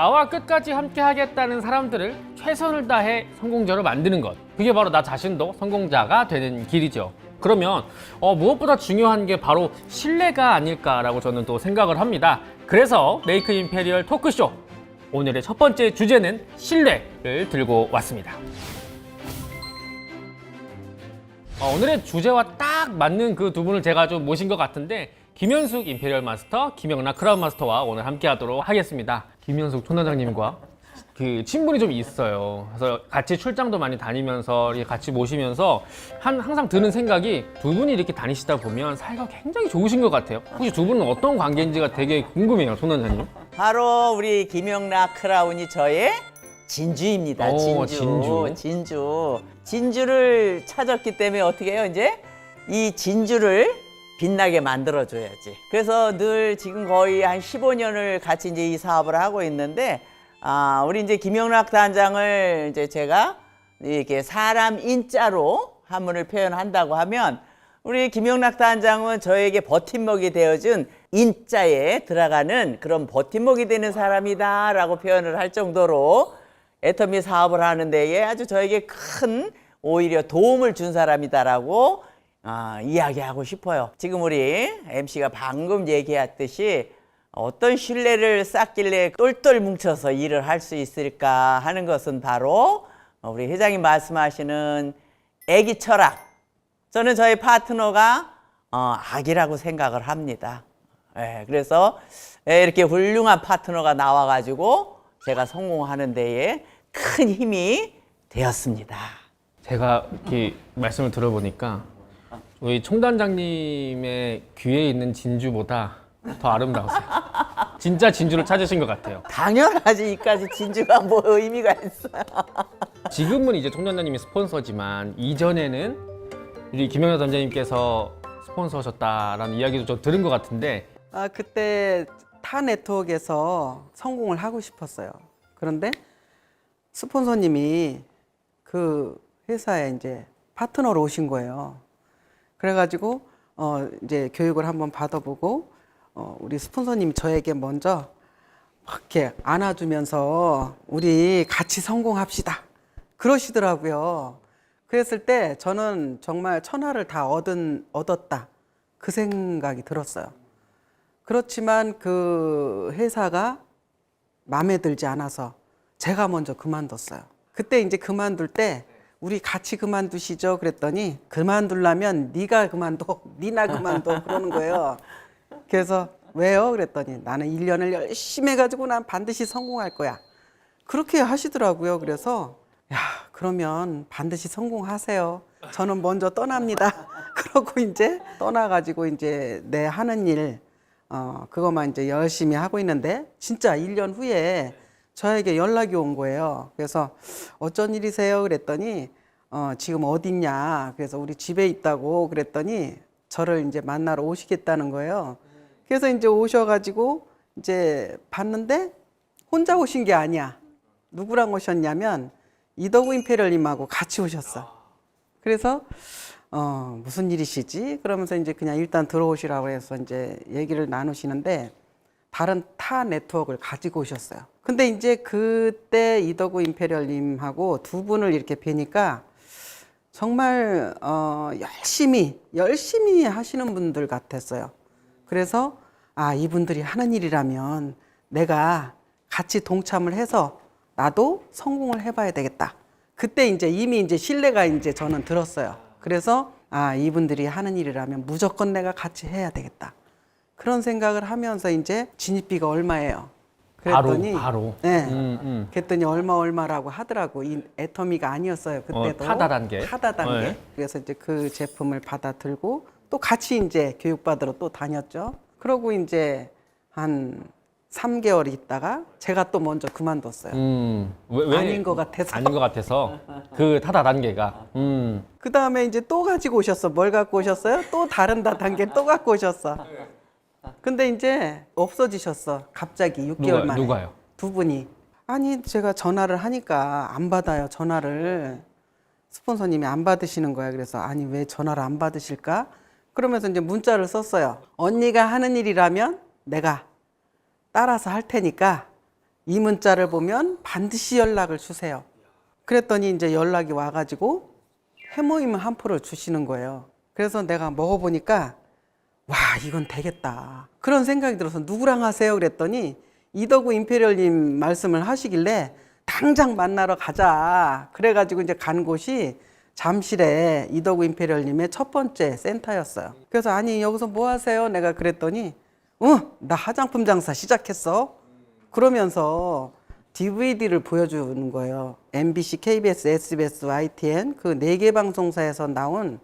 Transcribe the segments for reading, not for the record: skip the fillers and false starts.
나와 끝까지 함께 하겠다는 사람들을 최선을 다해 성공자로 만드는 것, 그게 바로 나 자신도 성공자가 되는 길이죠. 그러면 무엇보다 중요한 게 바로 신뢰가 아닐까라고 저는 또 생각을 합니다. 그래서 메이크 임페리얼 토크쇼, 오늘의 첫 번째 주제는 신뢰를 들고 왔습니다. 오늘의 주제와 딱 맞는 그 두 분을 제가 좀 모신 것 같은데, 김현숙 임페리얼 마스터, 김영락 크라운 마스터와 오늘 함께 하도록 하겠습니다. 김현숙 촌단장님과 그 친분이 좀 있어요. 그래서 같이 출장도 많이 다니면서 이렇게 같이 모시면서 항상 드는 생각이, 두 분이 이렇게 다니시다 보면 사이가 굉장히 좋으신 것 같아요. 혹시 두 분은 어떤 관계인지가 되게 궁금해요, 촌단장님. 바로 우리 김영락 크라운이 저의 진주입니다. 진주를 찾았기 때문에 어떻게 해요? 이제 이 진주를 빛나게 만들어줘야지. 그래서 늘 지금 거의 한 15년을 같이 이제 이 사업을 하고 있는데, 우리 이제 김영락 단장을 이제 제가 이렇게 사람 인자로 한문을 표현한다고 하면, 우리 김영락 단장은 저에게 버팀목이 되어준 인자에 들어가는 그런 버팀목이 되는 사람이다라고 표현을 할 정도로 애터미 사업을 하는 데에 아주 저에게 큰 오히려 도움을 준 사람이다라고 이야기하고 싶어요. 지금 우리 MC가 방금 얘기했듯이 어떤 신뢰를 쌓길래 똘똘 뭉쳐서 일을 할 수 있을까 하는 것은 바로 우리 회장님 말씀하시는 애기 철학. 저는 저희 파트너가 아기라고 생각을 합니다. 그래서 이렇게 훌륭한 파트너가 나와가지고 제가 성공하는 데에 큰 힘이 되었습니다. 제가 이렇게 말씀을 들어보니까 우리 총단장님의 귀에 있는 진주보다 더 아름다우세요. 진짜 진주를 찾으신 것 같아요. 당연하지. 이까지 진주가 뭐 의미가 있어요. 지금은 이제 총단장님이 스폰서지만 이전에는 우리 김영락 단장님께서 스폰서셨다라는 이야기도 좀 들은 것 같은데, 그때 타 네트워크에서 성공을 하고 싶었어요. 그런데 스폰서님이 그 회사에 이제 파트너로 오신 거예요. 그래가지고 이제 교육을 한번 받아보고 우리 스폰서님이 저에게 먼저 막 이렇게 안아주면서 우리 같이 성공합시다 그러시더라고요. 그랬을 때 저는 정말 천하를 다 얻었다 그 생각이 들었어요. 그렇지만 그 회사가 마음에 들지 않아서 제가 먼저 그만뒀어요. 그때 이제 그만둘 때 우리 같이 그만두시죠 그랬더니, 그만두려면 네가 그만둬, 니나 그만둬 그러는 거예요. 그래서 왜요? 그랬더니 나는 1년을 열심히 해가지고 난 반드시 성공할 거야 그렇게 하시더라고요. 그래서 야, 그러면 반드시 성공하세요. 저는 먼저 떠납니다. 그러고 이제 떠나가지고 이제 내 하는 일 그것만 이제 열심히 하고 있는데, 진짜 1년 후에 저에게 연락이 온 거예요. 그래서 어쩐 일이세요? 그랬더니 지금 어딨냐? 그래서 우리 집에 있다고 그랬더니 저를 이제 만나러 오시겠다는 거예요. 그래서 이제 오셔가지고 이제 봤는데 혼자 오신 게 아니야. 누구랑 오셨냐면 이덕우 임페리얼님하고 같이 오셨어. 그래서 무슨 일이시지? 그러면서 이제 그냥 일단 들어오시라고 해서 이제 얘기를 나누시는데, 다른 타 네트워크를 가지고 오셨어요. 근데 이제 그때 이덕우 임페리얼님하고 두 분을 이렇게 뵈니까 정말 열심히 하시는 분들 같았어요. 그래서 이분들이 하는 일이라면 내가 같이 동참을 해서 나도 성공을 해봐야 되겠다. 그때 이제 이미 이제 신뢰가 이제 저는 들었어요. 그래서 이분들이 하는 일이라면 무조건 내가 같이 해야 되겠다. 그런 생각을 하면서 이제 진입비가 얼마예요? 그랬더니 바로. 네. 그랬더니 얼마라고 하더라고. 이 애터미가 아니었어요. 그때도 타다 단계. 네. 그래서 이제 그 제품을 받아 들고 또 같이 이제 교육받으러 또 다녔죠. 그러고 이제 한 3개월 있다가 제가 또 먼저 그만뒀어요. 왜? 아닌 것 같아서. 아닌 것 같아서. 그 타다 단계가. 그 다음에 이제 또 가지고 오셨어. 뭘 갖고 오셨어요? 또 다른 단계 또 갖고 오셨어. 근데 이제 없어지셨어. 갑자기 6개월 만에. 누가요? 두 분이. 아니 제가 전화를 하니까 안 받아요. 전화를. 스폰서님이 안 받으시는 거야. 그래서 아니 왜 전화를 안 받으실까? 그러면서 이제 문자를 썼어요. 언니가 하는 일이라면 내가 따라서 할 테니까 이 문자를 보면 반드시 연락을 주세요. 그랬더니 이제 연락이 와가지고 해모임 한 포를 주시는 거예요. 그래서 내가 먹어보니까 와, 이건 되겠다. 그런 생각이 들어서 누구랑 하세요? 그랬더니 이덕우 임페리얼님 말씀을 하시길래 당장 만나러 가자. 그래가지고 이제 간 곳이 잠실에 이덕우 임페리얼님의 첫 번째 센터였어요. 그래서 아니, 여기서 뭐 하세요? 내가 그랬더니 나 화장품 장사 시작했어. 그러면서 DVD를 보여주는 거예요. MBC, KBS, SBS, YTN 그 4개 방송사에서 나온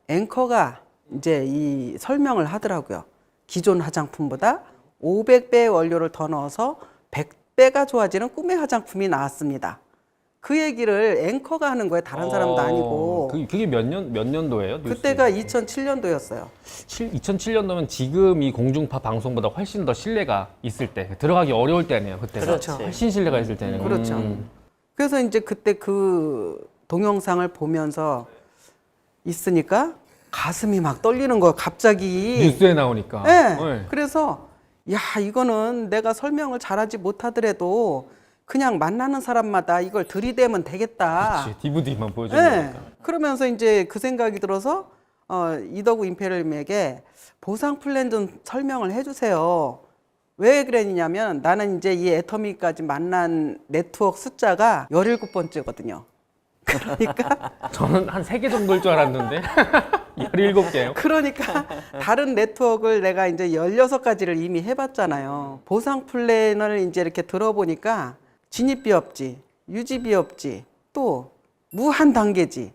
앵커가 이제 이 설명을 하더라고요. 기존 화장품보다 500배의 원료를 더 넣어서 100배가 좋아지는 꿈의 화장품이 나왔습니다. 그 얘기를 앵커가 하는 거예요. 다른 사람도 아니고. 그게 몇 년도예요? 그때가 2007년도였어요. 2007년도면 지금 이 공중파 방송보다 훨씬 더 신뢰가 있을 때, 들어가기 어려울 때 아니에요, 그때가. 그렇죠. 훨씬 신뢰가 있을 때는. 그렇죠. 그래서 이제 그때 그 동영상을 보면서 있으니까 가슴이 막 떨리는 거예요. 갑자기. 뉴스에 나오니까. 네. 네. 그래서 야, 이거는 내가 설명을 잘하지 못하더라도 그냥 만나는 사람마다 이걸 들이대면 되겠다. 그렇지. DVD만 보여주는 네. 거니까. 그러면서 이제 그 생각이 들어서 이덕우 임페리얼님에게 보상 플랜 좀 설명을 해주세요. 왜 그랬냐면 나는 이제 이 애터미까지 만난 네트워크 숫자가 17번째거든요. 그러니까 저는 한 3개 정도일 줄 알았는데 17개요. 그러니까 다른 네트워크를 내가 이제 16가지를 이미 해봤잖아요. 보상 플랜을 이제 이렇게 들어보니까 진입비 없지, 유지비 없지, 또 무한 단계지,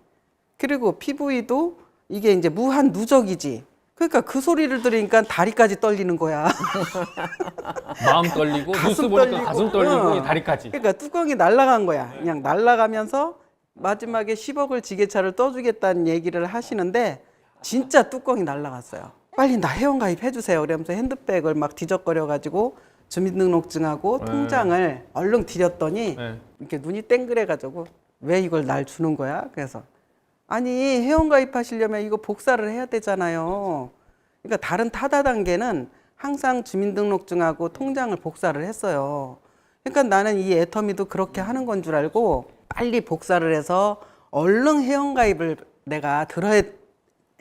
그리고 PV도 이게 이제 무한 누적이지. 그러니까 그 소리를 들으니까 다리까지 떨리는 거야. 마음 떨리고 뉴스 보니까 가슴 떨리고 다리까지. 그러니까 뚜껑이 날아간 거야. 그냥 날아가면서 마지막에 10억을 지게차를 떠주겠다는 얘기를 하시는데 진짜 뚜껑이 날아갔어요. 빨리 나 회원가입 해주세요. 그러면서 핸드백을 막 뒤적거려가지고 주민등록증하고 통장을 얼른 드렸더니 이렇게 눈이 땡그래가지고 왜 이걸 날 주는 거야? 그래서 아니, 회원가입 하시려면 이거 복사를 해야 되잖아요. 그러니까 다른 타다 단계는 항상 주민등록증하고 통장을 복사를 했어요. 그러니까 나는 이 애터미도 그렇게 하는 건 줄 알고 빨리 복사를 해서 얼른 회원가입을 내가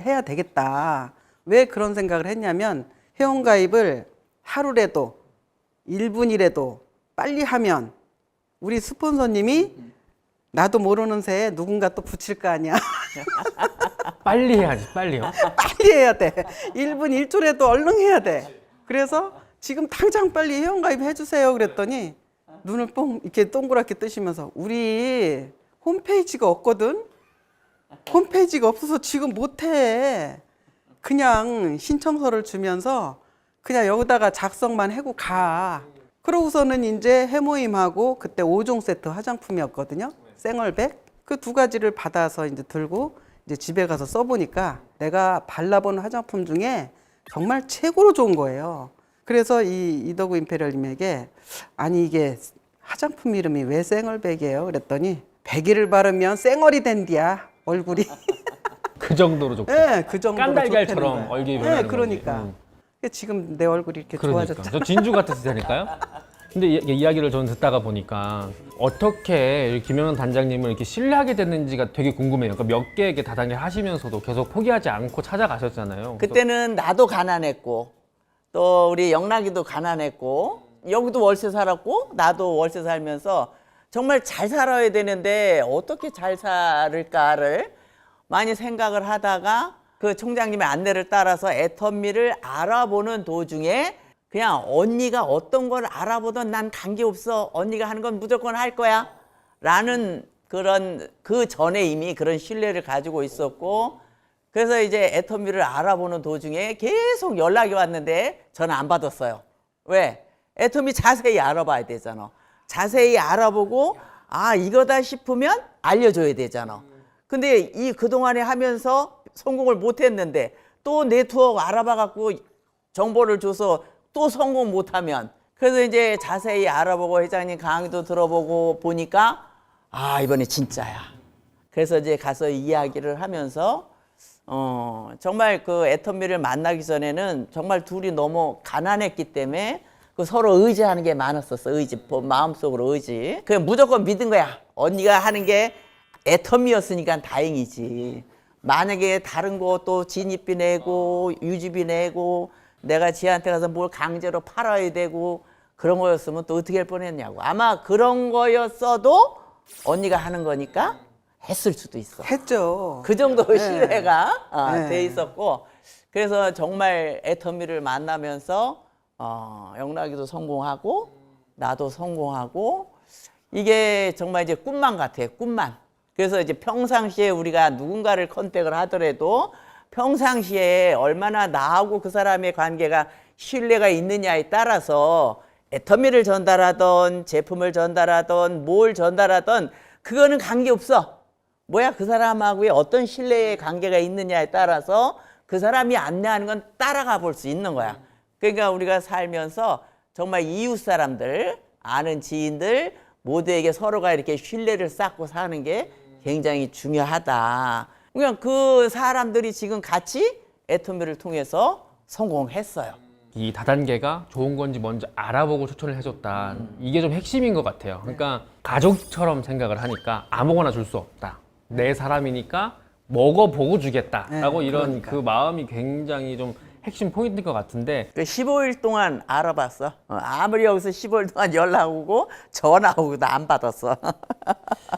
해야 되겠다. 왜 그런 생각을 했냐면 회원가입을 하루라도 1분이라도 빨리 하면 우리 스폰서님이 나도 모르는 새에 누군가 또 붙일 거 아니야. 빨리 해야지, 빨리요. 빨리 해야 돼. 1분 1초라도 얼른 해야 돼. 그래서 지금 당장 빨리 회원가입 해주세요. 그랬더니 눈을 뻥 이렇게 동그랗게 뜨시면서 우리 홈페이지가 없거든. 홈페이지가 없어서 지금 못해. 그냥 신청서를 주면서 그냥 여기다가 작성만 하고 가. 그러고서는 이제 해모임하고 그때 5종 세트 화장품이었거든요. 생얼백. 그 2가지를 받아서 이제 들고 이제 집에 가서 써보니까 내가 발라본 화장품 중에 정말 최고로 좋은 거예요. 그래서 이덕우 임페리얼님에게 아니 이게 화장품 이름이 왜 생얼백이에요? 그랬더니 100일을 바르면 생얼이 된디야 얼굴이. 그 정도로 좋고. 네, 그 정도로 깐달걀처럼 좋다는 거예요. 얼굴이 네, 변하는 그러니까. 지금 내 얼굴이 이렇게 그러니까. 좋아졌잖아. 저 진주 같으시다니까요. 근데 이야기를 저는 듣다가 보니까 어떻게 김영현 단장님을 이렇게 신뢰하게 됐는지가 되게 궁금해요. 그러니까 몇 개 이렇게 다단계를 하시면서도 계속 포기하지 않고 찾아가셨잖아요. 그때는 나도 가난했고 또 우리 영락이도 가난했고 여기도 월세 살았고 나도 월세 살면서 정말 잘 살아야 되는데 어떻게 잘 살을까를 많이 생각을 하다가 그 총장님의 안내를 따라서 애터미를 알아보는 도중에 그냥 언니가 어떤 걸 알아보든 난 관계없어. 언니가 하는 건 무조건 할 거야. 라는 그런 그 전에 이미 그런 신뢰를 가지고 있었고 그래서 이제 애터미를 알아보는 도중에 계속 연락이 왔는데 저는 안 받았어요. 왜? 애터미 자세히 알아봐야 되잖아. 자세히 알아보고 아 이거다 싶으면 알려줘야 되잖아. 근데 이 그동안에 하면서 성공을 못했는데 또 네트워크 알아봐갖고 정보를 줘서 또 성공 못하면 그래서 이제 자세히 알아보고 회장님 강의도 들어보고 보니까 아 이번에 진짜야. 그래서 이제 가서 이야기를 하면서 정말 그 애터미를 만나기 전에는 정말 둘이 너무 가난했기 때문에 그 서로 의지하는 게 많았었어. 의지, 마음속으로 의지. 그냥 무조건 믿은 거야. 언니가 하는 게 애텀이었으니까 다행이지. 만약에 다른 거 또 진입비 내고 유지비 내고 내가 지한테 가서 뭘 강제로 팔아야 되고 그런 거였으면 또 어떻게 할 뻔했냐고. 아마 그런 거였어도 언니가 하는 거니까 했을 수도 있어. 했죠. 그 정도 네. 신뢰가 네. 돼 있었고, 그래서 정말 애터미를 만나면서 영락이도 성공하고 나도 성공하고, 이게 정말 이제 꿈만 같아요. 꿈만. 그래서 이제 평상시에 우리가 누군가를 컨택을 하더라도 평상시에 얼마나 나하고 그 사람의 관계가 신뢰가 있느냐에 따라서 애터미를 전달하던 제품을 전달하던 뭘 전달하던 그거는 관계없어. 뭐야, 그 사람하고의 어떤 신뢰의 관계가 있느냐에 따라서 그 사람이 안내하는 건 따라가 볼 수 있는 거야. 그러니까 우리가 살면서 정말 이웃 사람들, 아는 지인들 모두에게 서로가 이렇게 신뢰를 쌓고 사는 게 굉장히 중요하다. 그냥 그 사람들이 지금 같이 애터미를 통해서 성공했어요. 이 다단계가 좋은 건지 먼저 알아보고 추천을 해줬다. 이게 좀 핵심인 것 같아요. 그러니까 가족처럼 생각을 하니까 아무거나 줄 수 없다. 내 사람이니까 먹어보고 주겠다라고 네, 이런 그러니까. 그 마음이 굉장히 좀 핵심 포인트인 것 같은데, 15일 동안 알아봤어. 아무리 여기서 15일 동안 연락 오고 전화 오고도 안 받았어.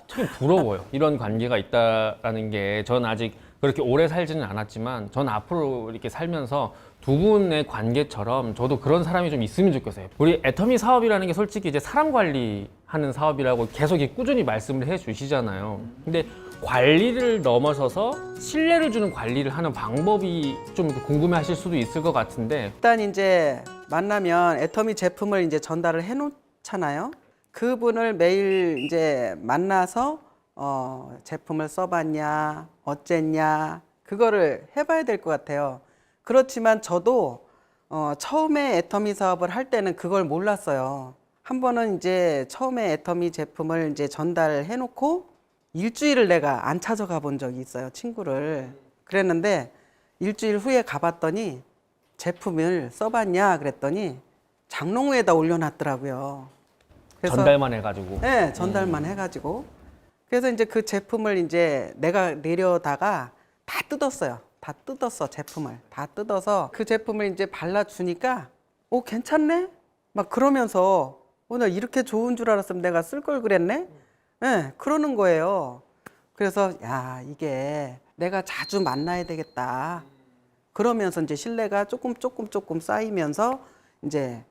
참 부러워요. 이런 관계가 있다라는 게. 전 아직 그렇게 오래 살지는 않았지만 전 앞으로 이렇게 살면서 두 분의 관계처럼 저도 그런 사람이 좀 있으면 좋겠어요. 우리 애터미 사업이라는 게 솔직히 이제 사람 관리하는 사업이라고 계속 이렇게 꾸준히 말씀을 해 주시잖아요. 근데 관리를 넘어서서 신뢰를 주는 관리를 하는 방법이 좀 궁금해 하실 수도 있을 것 같은데, 일단 이제 만나면 애터미 제품을 이제 전달을 해 놓잖아요. 그분을 매일 이제 만나서 제품을 써봤냐, 어쨌냐, 그거를 해봐야 될 것 같아요. 그렇지만 저도 처음에 애터미 사업을 할 때는 그걸 몰랐어요. 한 번은 이제 처음에 애터미 제품을 이제 전달해 놓고 일주일을 내가 안 찾아가 본 적이 있어요, 친구를. 그랬는데 일주일 후에 가봤더니 제품을 써봤냐 그랬더니 장롱 위에다 올려놨더라고요. 전달만 해가지고. 네, 전달만 해가지고. 그래서 이제 그 제품을 이제 내가 내려다가 다 뜯었어요. 다 뜯었어, 제품을. 다 뜯어서 그 제품을 이제 발라주니까, 괜찮네? 막 그러면서, 나 이렇게 좋은 줄 알았으면 내가 쓸 걸 그랬네? 네, 그러는 거예요. 그래서, 야, 이게 내가 자주 만나야 되겠다. 그러면서 이제 신뢰가 조금 쌓이면서 이제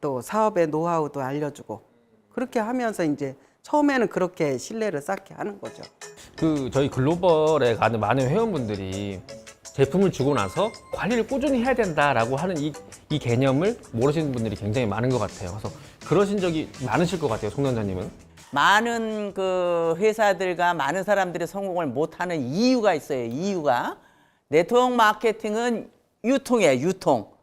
또 사업의 노하우도 알려주고, 그렇게 하면서 이제 처음에는 그렇게 신뢰를 쌓게 하는 거죠. 그 저희 글로벌에 가는 많은 회원분들이 제품을 주고 나서 관리를 꾸준히 해야 된다라고 하는 이 개념을 모르시는 분들이 굉장히 많은 것 같아요. 그래서 그러신 적이 많으실 것 같아요, 송년자님은. 많은 그 회사들과 많은 사람들이 성공을 못하는 이유가 있어요. 이유가 네트워크 마케팅은 유통이에요.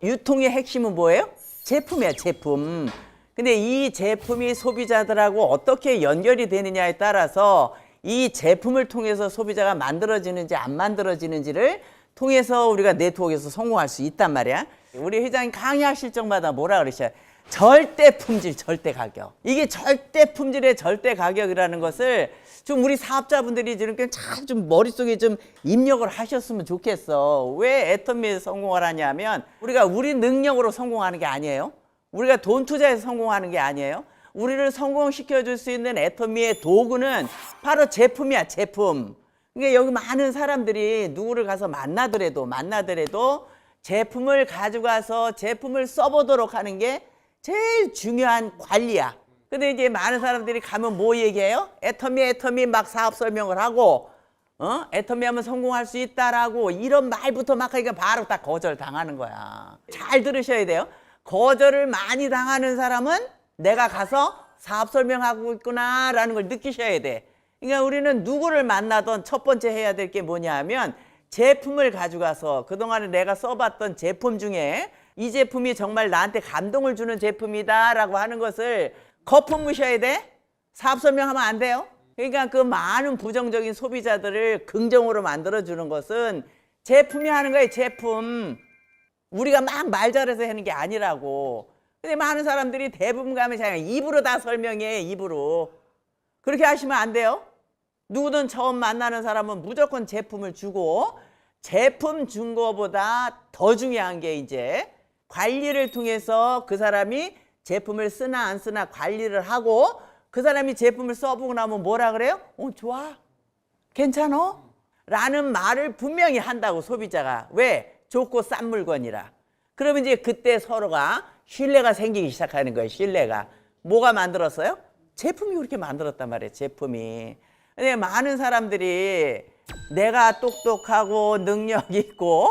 유통의 핵심은 뭐예요? 제품이에요. 제품. 근데 이 제품이 소비자들하고 어떻게 연결이 되느냐에 따라서 이 제품을 통해서 소비자가 만들어지는지 안 만들어지는지를 통해서 우리가 네트워크에서 성공할 수 있단 말이야. 우리 회장님 강의하실 적마다 뭐라 그러셔요? 절대 품질, 절대 가격. 이게 절대 품질의 절대 가격이라는 것을 좀 우리 사업자분들이 좀 머릿속에 좀 입력을 하셨으면 좋겠어. 왜 애터미에서 성공을 하냐면 우리가 우리 능력으로 성공하는 게 아니에요. 우리가 돈 투자해서 성공하는 게 아니에요. 우리를 성공시켜 줄 수 있는 애터미의 도구는 바로 제품이야, 제품. 그러니까 여기 많은 사람들이 누구를 가서 만나더라도 제품을 가져가서 제품을 써보도록 하는 게 제일 중요한 관리야. 근데 이제 많은 사람들이 가면 뭐 얘기해요? 애터미 막 사업 설명을 하고, 애터미 하면 성공할 수 있다라고 이런 말부터 막 하니까 바로 딱 거절 당하는 거야. 잘 들으셔야 돼요. 거절을 많이 당하는 사람은 내가 가서 사업 설명하고 있구나라는 걸 느끼셔야 돼. 그러니까 우리는 누구를 만나던 첫 번째 해야 될 게 뭐냐 하면 제품을 가져가서 그동안에 내가 써봤던 제품 중에 이 제품이 정말 나한테 감동을 주는 제품이다라고 하는 것을 거품무셔야 돼. 사업 설명하면 안 돼요. 그러니까 그 많은 부정적인 소비자들을 긍정으로 만들어주는 것은 제품이 하는 거예요. 제품. 우리가 막 말 잘해서 하는 게 아니라고. 근데 많은 사람들이 대부분 가면 그냥 입으로 다 설명해, 입으로. 그렇게 하시면 안 돼요. 누구든 처음 만나는 사람은 무조건 제품을 주고, 제품 준 거보다 더 중요한 게 이제 관리를 통해서 그 사람이 제품을 쓰나 안 쓰나 관리를 하고, 그 사람이 제품을 써보고 나면 뭐라 그래요? 좋아, 괜찮어? 라는 말을 분명히 한다고, 소비자가. 왜? 좋고 싼 물건이라. 그러면 이제 그때 서로가 신뢰가 생기기 시작하는 거예요. 신뢰가. 뭐가 만들었어요? 제품이 그렇게 만들었단 말이에요. 제품이. 근데 많은 사람들이 내가 똑똑하고 능력 있고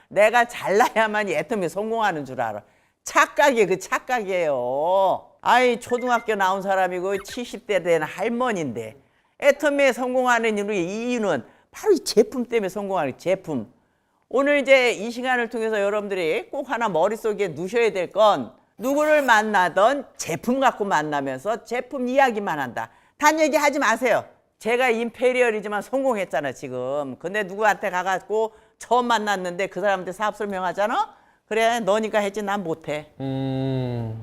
내가 잘나야만 애터미 성공하는 줄 알아. 착각이에요. 그 착각이에요. 아이, 초등학교 나온 사람이고 70대 된 할머니인데 애터미에 성공하는 이유는 바로 이 제품 때문에 성공하는 거예요. 제품. 오늘 이제 이 시간을 통해서 여러분들이 꼭 하나 머릿속에 넣으셔야 될 건, 누구를 만나던 제품 갖고 만나면서 제품 이야기만 한다. 단 얘기하지 마세요. 제가 임페리얼이지만 성공했잖아 지금. 근데 누구한테 가갖고 처음 만났는데 그 사람한테 사업 설명하잖아? 그래, 너니까 했지 난 못해. 어?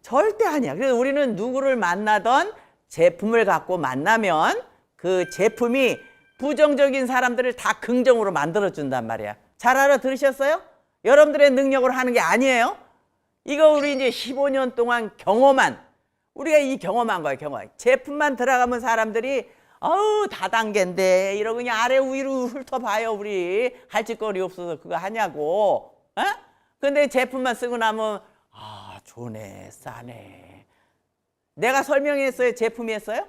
절대 아니야. 그래서 우리는 누구를 만나던 제품을 갖고 만나면 그 제품이 부정적인 사람들을 다 긍정으로 만들어준단 말이야. 잘 알아들으셨어요? 여러분들의 능력으로 하는 게 아니에요. 이거 우리 이제 15년 동안 경험한, 우리가 이 경험한 거예요. 경험. 제품만 들어가면 사람들이 어우 다단계인데 이러고 그냥 아래 위로 훑어봐요. 우리 할 짓거리 없어서 그거 하냐고. 어? 근데 제품만 쓰고 나면 좋네, 싸네. 내가 설명했어요? 제품이 했어요?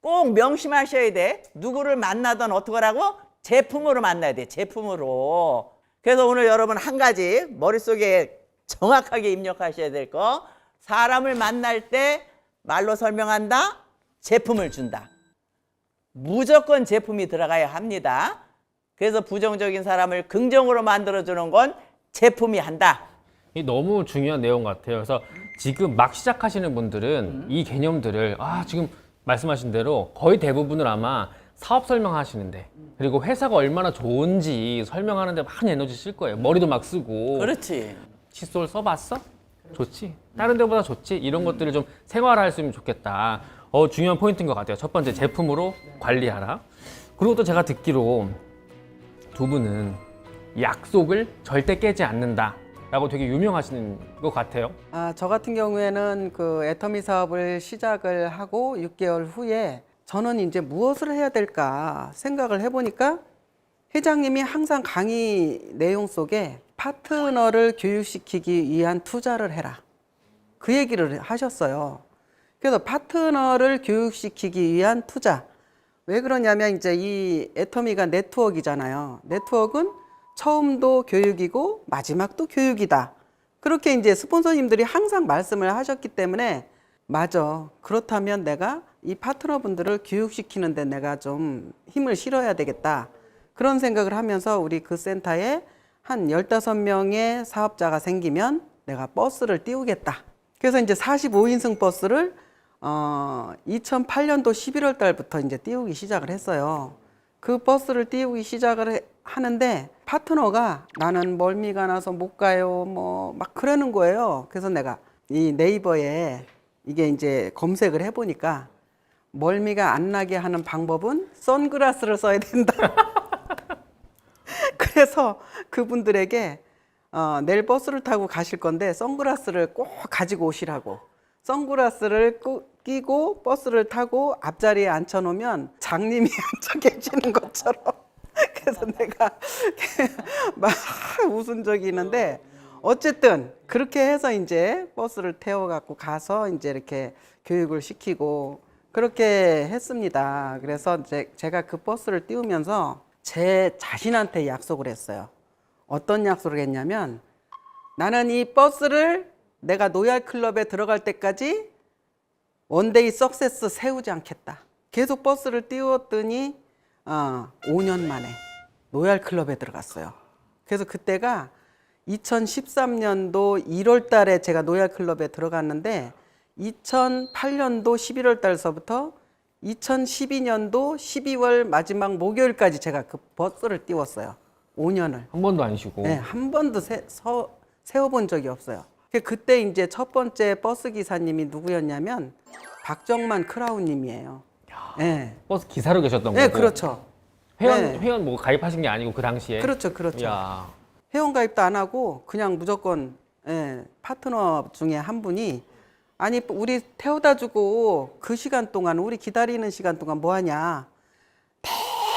꼭 명심하셔야 돼. 누구를 만나든 어떡하라고? 제품으로 만나야 돼. 제품으로. 그래서 오늘 여러분 한 가지 머릿속에 정확하게 입력하셔야 될 거. 사람을 만날 때 말로 설명한다. 제품을 준다. 무조건 제품이 들어가야 합니다. 그래서 부정적인 사람을 긍정으로 만들어주는 건 제품이 한다. 이 너무 중요한 내용 같아요. 그래서 지금 막 시작하시는 분들은 이 개념들을 지금 말씀하신 대로 거의 대부분을 아마 사업 설명하시는데, 그리고 회사가 얼마나 좋은지 설명하는데 많이 에너지 쓸 거예요. 머리도 막 쓰고. 그렇지. 칫솔 써봤어? 좋지. 다른 데보다 좋지. 이런 것들을 좀 생활할 수 있으면 좋겠다. 중요한 포인트인 것 같아요. 첫 번째, 제품으로 관리하라. 그리고 또 제가 듣기로 두 분은 약속을 절대 깨지 않는다 라고 되게 유명하시는 것 같아요. 저 같은 경우에는 그 애터미 사업을 시작을 하고 6개월 후에 저는 이제 무엇을 해야 될까 생각을 해보니까 회장님이 항상 강의 내용 속에 파트너를 교육시키기 위한 투자를 해라. 그 얘기를 하셨어요. 그래서 파트너를 교육시키기 위한 투자. 왜 그러냐면 이제 이 애터미가 네트워크잖아요. 네트워크는 처음도 교육이고 마지막도 교육이다. 그렇게 이제 스폰서님들이 항상 말씀을 하셨기 때문에 맞아. 그렇다면 내가 이 파트너분들을 교육시키는데 내가 좀 힘을 실어야 되겠다. 그런 생각을 하면서 우리 그 센터에 한 15명의 사업자가 생기면 내가 버스를 띄우겠다. 그래서 이제 45인승 버스를 2008년도 11월 달부터 이제 띄우기 시작을 했어요. 그 버스를 띄우기 시작을 하는데 파트너가 나는 멀미가 나서 못 가요. 뭐 막 그러는 거예요. 그래서 내가 이 네이버에 이게 이제 검색을 해보니까 멀미가 안 나게 하는 방법은 선글라스를 써야 된다. 그래서 그분들에게 내일 버스를 타고 가실 건데 선글라스를 꼭 가지고 오시라고. 선글라스를 끼고 버스를 타고 앞자리에 앉혀놓으면 장님이 앉아 계시는 것처럼. 그래서 내가 막 웃은 적이 있는데 어쨌든 그렇게 해서 이제 버스를 태워갖고 가서 이제 이렇게 교육을 시키고 그렇게 했습니다. 그래서 제가 그 버스를 띄우면서 제 자신한테 약속을 했어요. 어떤 약속을 했냐면 나는 이 버스를 내가 노얄 클럽에 들어갈 때까지 원데이 석세스 세우지 않겠다. 계속 버스를 띄웠더니 5년 만에 노얄 클럽에 들어갔어요. 그래서 그때가 2013년도 1월 달에 제가 노얄 클럽에 들어갔는데 2008년도 11월 달서부터 2012년도 12월 마지막 목요일까지 제가 그 버스를 띄웠어요. 5년을. 한 번도 안 쉬고. 네, 한 번도 세워본 적이 없어요. 그때 이제 첫 번째 버스 기사님이 누구였냐면 박정만 크라운님이에요. 네. 버스 기사로 계셨던 네, 거고. 그렇죠. 네. 회원 뭐 가입하신 게 아니고 그 당시에. 그렇죠, 그렇죠. 야. 회원 가입도 안 하고 그냥 무조건 파트너 중에 한 분이 아니 우리 태워다 주고 그 시간 동안 우리 기다리는 시간 동안 뭐 하냐.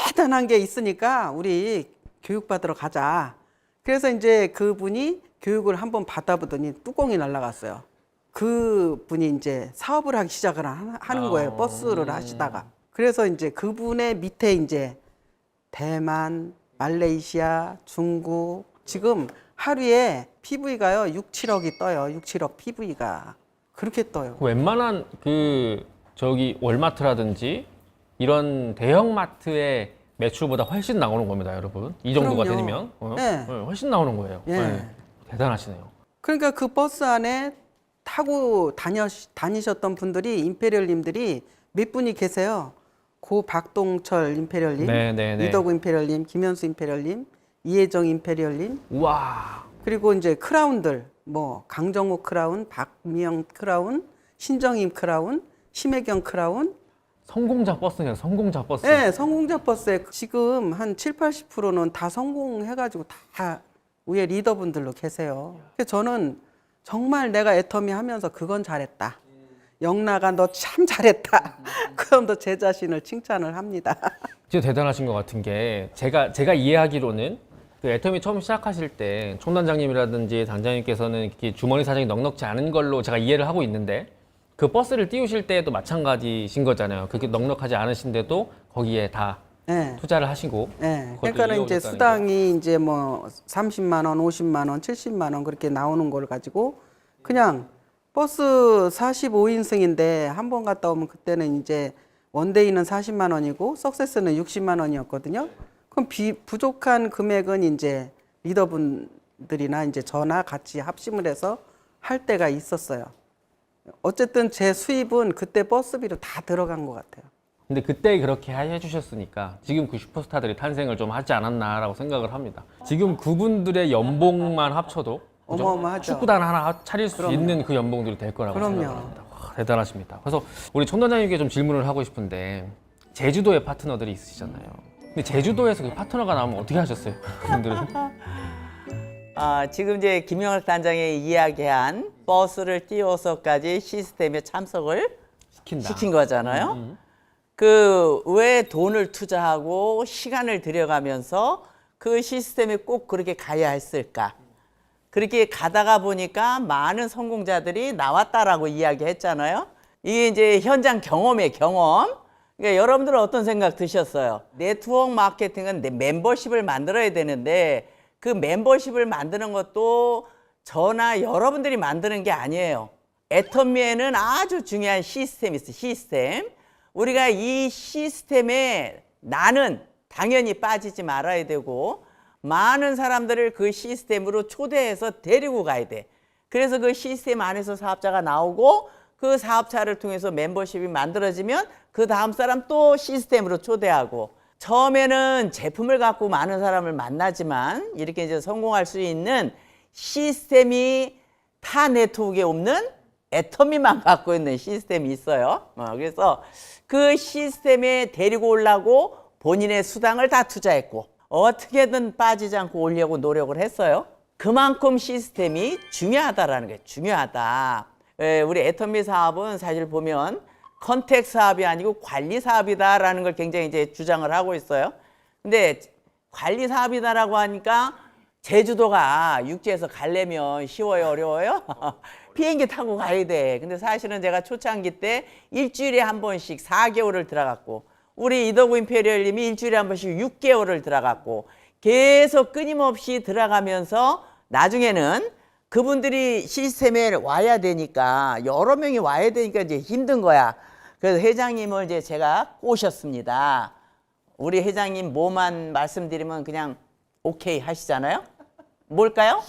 대단한 게 있으니까 우리 교육 받으러 가자. 그래서 이제 그분이 교육을 한번 받아보더니 뚜껑이 날아갔어요. 그분이 이제 사업을 하기 시작을 하는 거예요. 버스를 하시다가. 그래서 이제 그분의 밑에 이제 대만, 말레이시아, 중국 지금 하루에 PV가요 6, 7억이 떠요. 6, 7억 PV가 그렇게 떠요. 웬만한 그 저기 월마트라든지 이런 대형마트의 매출보다 훨씬 나오는 겁니다, 여러분. 이 정도가 그럼요. 되면 네. 훨씬 나오는 거예요. 예. 네. 대단하시네요. 그러니까 그 버스 안에 타고 다니셨던 분들이 임페리얼님들이 몇 분이 계세요. 고 박동철 임페리얼님, 네. 이덕우 임페리얼님, 김현수 임페리얼님, 이혜정 임페리얼님, 우와. 그리고 이제 크라운들 뭐 강정호 크라운, 박미영 크라운, 신정임 크라운, 심혜경 크라운. 성공자 버스네요. 성공자 버스. 네, 성공자 버스에 지금 한 7, 80%는 다 성공해가지고 다 위에 리더분들로 계세요. 그래서 저는 정말 내가 애터미 하면서 그건 잘했다. 영락아 너 참 잘했다. 그럼 제 자신을 칭찬을 합니다. 진짜 대단하신 것 같은 게 제가 이해하기로는 그 애터미 처음 시작하실 때 총단장님이라든지 당장님께서는 이렇게 주머니 사정이 넉넉지 않은 걸로 제가 이해를 하고 있는데 그 버스를 띄우실 때도 마찬가지신 거잖아요. 그렇게 넉넉하지 않으신데도 거기에 다 네. 투자를 하시고. 네. 그것도 그러니까 이제 이어오셨다는 수당이 이제 뭐 30만 원, 50만 원, 70만 원 그렇게 나오는 걸 가지고 그냥 버스 45인승인데 한 번 갔다 오면 그때는 이제 원데이는 40만 원이고 석세스는 60만 원이었거든요. 그럼 부족한 금액은 이제 리더분들이나 이제 저나 같이 합심을 해서 할 때가 있었어요. 어쨌든 제 수입은 그때 버스비로 다 들어간 것 같아요. 근데 그때 그렇게 해주셨으니까 지금 그 슈퍼스타들이 탄생을 좀 하지 않았나라고 생각을 합니다. 지금 그분들의 연봉만 합쳐도 그죠? 어마어마하죠. 축구단 하나 차릴 수 그럼요. 있는 그 연봉들이 될 거라고 그럼요. 생각합니다. 와, 대단하십니다. 그래서 우리 총단장님께 좀 질문을 하고 싶은데 제주도에 파트너들이 있으시잖아요. 근데 제주도에서 그 파트너가 나오면 어떻게 하셨어요? 그분들은? 지금 이제 김영학 단장이 이야기한 버스를 띄워서까지 시스템에 참석을 시킨다. 시킨 거잖아요. 그 왜 돈을 투자하고 시간을 들여가면서 그 시스템에 꼭 그렇게 가야 했을까? 그렇게 가다가 보니까 많은 성공자들이 나왔다라고 이야기했잖아요. 이게 이제 현장 경험의 경험. 그러니까 여러분들은 어떤 생각 드셨어요? 네트워크 마케팅은 내 멤버십을 만들어야 되는데 그 멤버십을 만드는 것도 저나 여러분들이 만드는 게 아니에요. 애터미에는 아주 중요한 시스템이 있어요. 시스템. 우리가 이 시스템에 나는 당연히 빠지지 말아야 되고 많은 사람들을 그 시스템으로 초대해서 데리고 가야 돼. 그래서 그 시스템 안에서 사업자가 나오고 그 사업자를 통해서 멤버십이 만들어지면 그 다음 사람 또 시스템으로 초대하고 처음에는 제품을 갖고 많은 사람을 만나지만 이렇게 이제 성공할 수 있는 시스템이 타 네트워크에 없는 애터미만 갖고 있는 시스템이 있어요. 그래서 그 시스템에 데리고 오려고 본인의 수당을 다 투자했고 어떻게든 빠지지 않고 오려고 노력을 했어요. 그만큼 시스템이 중요하다라는 게 중요하다. 우리 애터미 사업은 사실 보면 컨택 사업이 아니고 관리 사업이다라는 걸 굉장히 이제 주장을 하고 있어요. 근데 관리 사업이다라고 하니까 제주도가 육지에서 가려면 쉬워요, 어려워요? 비행기 타고 가야 돼. 근데 사실은 제가 초창기 때 일주일에 한 번씩 4개월을 들어갔고 우리 이덕우 임페리얼님이 일주일에 한 번씩 6개월을 들어갔고 계속 끊임없이 들어가면서 나중에는 그분들이 시스템에 와야 되니까 여러 명이 와야 되니까 이제 힘든 거야. 그래서 회장님을 이제 제가 꼬셨습니다. 우리 회장님 뭐만 말씀드리면 그냥 오케이 하시잖아요. 뭘까요?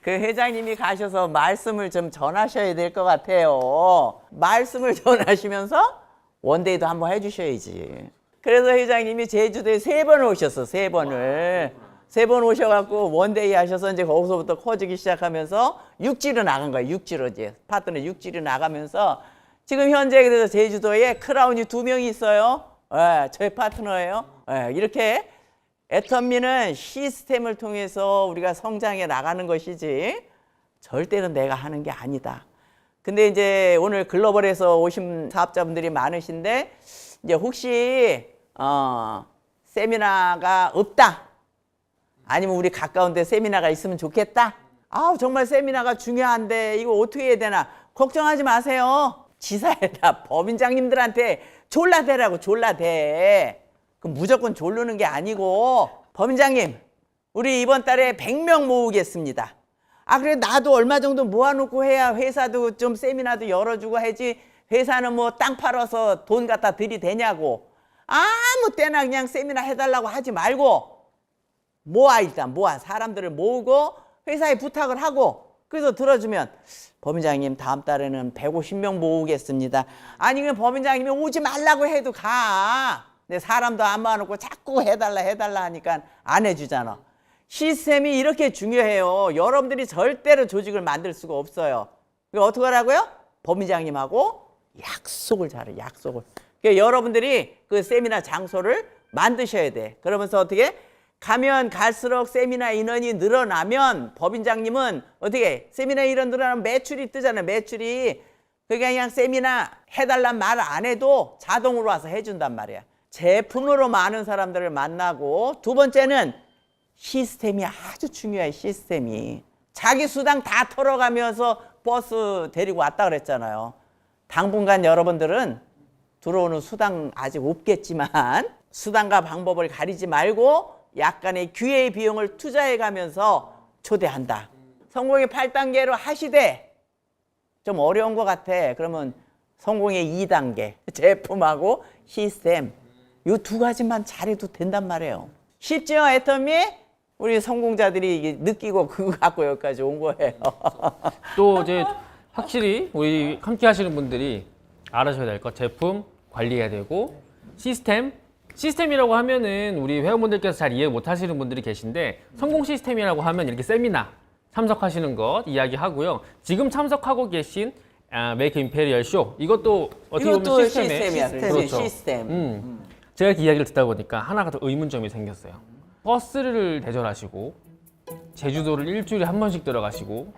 그 회장님이 가셔서 말씀을 좀 전하셔야 될 것 같아요. 말씀을 전하시면서 원데이도 한번 해주셔야지. 그래서 회장님이 제주도에 3번 오셨어. 3번을. 3번 오셔갖고 원데이 하셔서 이제 거기서부터 커지기 시작하면서 육지로 나간 거예요. 육지로 이제 파트너 육지로 나가면서 지금 현재 그래서 제주도에 크라운이 2명이 있어요. 예, 저희 파트너예요. 예, 이렇게 애터미는 시스템을 통해서 우리가 성장해 나가는 것이지 절대로 내가 하는 게 아니다. 근데 이제 오늘 글로벌에서 오신 사업자분들이 많으신데 이제 혹시 세미나가 없다. 아니면 우리 가까운 데 세미나가 있으면 좋겠다. 아, 정말 세미나가 중요한데 이거 어떻게 해야 되나? 걱정하지 마세요. 지사에다 법인장님들한테 졸라대라고 졸라대. 그럼 무조건 졸르는 게 아니고 법인장님 우리 이번 달에 100명 모으겠습니다. 아 그래 나도 얼마 정도 모아놓고 해야 회사도 좀 세미나도 열어주고 하지 회사는 뭐 땅 팔아서 돈 갖다 들이대냐고 아무 때나 그냥 세미나 해달라고 하지 말고 모아 일단 모아 사람들을 모으고 회사에 부탁을 하고 그래서 들어주면 법인장님 다음 달에는 150명 모으겠습니다. 아니 그냥 법인장님이 오지 말라고 해도 가. 근데 사람도 안 모아놓고 자꾸 해달라 하니까 안 해주잖아. 시스템이 이렇게 중요해요. 여러분들이 절대로 조직을 만들 수가 없어요. 그러니까 어떻게 하라고요? 법인장님하고 약속을 잘해 약속을. 그러니까 여러분들이 그 세미나 장소를 만드셔야 돼. 그러면서 어떻게 가면 갈수록 세미나 인원이 늘어나면 법인장님은 어떻게 세미나 인원 늘어나면 매출이 뜨잖아요. 매출이 그러니까 그냥 세미나 해달란 말 안 해도 자동으로 와서 해준단 말이야. 제품으로 많은 사람들을 만나고 두 번째는 시스템이 아주 중요해. 시스템이 자기 수당 다 털어가면서 버스 데리고 왔다 그랬잖아요. 당분간 여러분들은 들어오는 수당 아직 없겠지만 수당과 방법을 가리지 말고 약간의 기회 비용을 투자해 가면서 초대한다. 성공의 8단계로 하시되 좀 어려운 것 같아. 그러면 성공의 2단계 제품하고 시스템 이 두 가지만 잘해도 된단 말이에요. 쉽죠 애터미? 우리 성공자들이 느끼고 그거 갖고 여기까지 온 거예요. 또 이제 확실히 우리 함께 하시는 분들이 알아셔야 될 것 제품 관리해야 되고 시스템이라고 하면은 우리 회원분들께서 잘 이해 못 하시는 분들이 계신데 성공 시스템이라고 하면 이렇게 세미나 참석하시는 것 이야기하고요. 지금 참석하고 계신 메이크 임페리얼 쇼 이것도 어떻게 보면 이것도 시스템의 시스템이야. 그렇죠. 시스템. 제가 이렇게 이야기를 듣다 보니까 하나가 더 의문점이 생겼어요. 버스를 대절하시고 제주도를 일주일에 한 번씩 들어가시고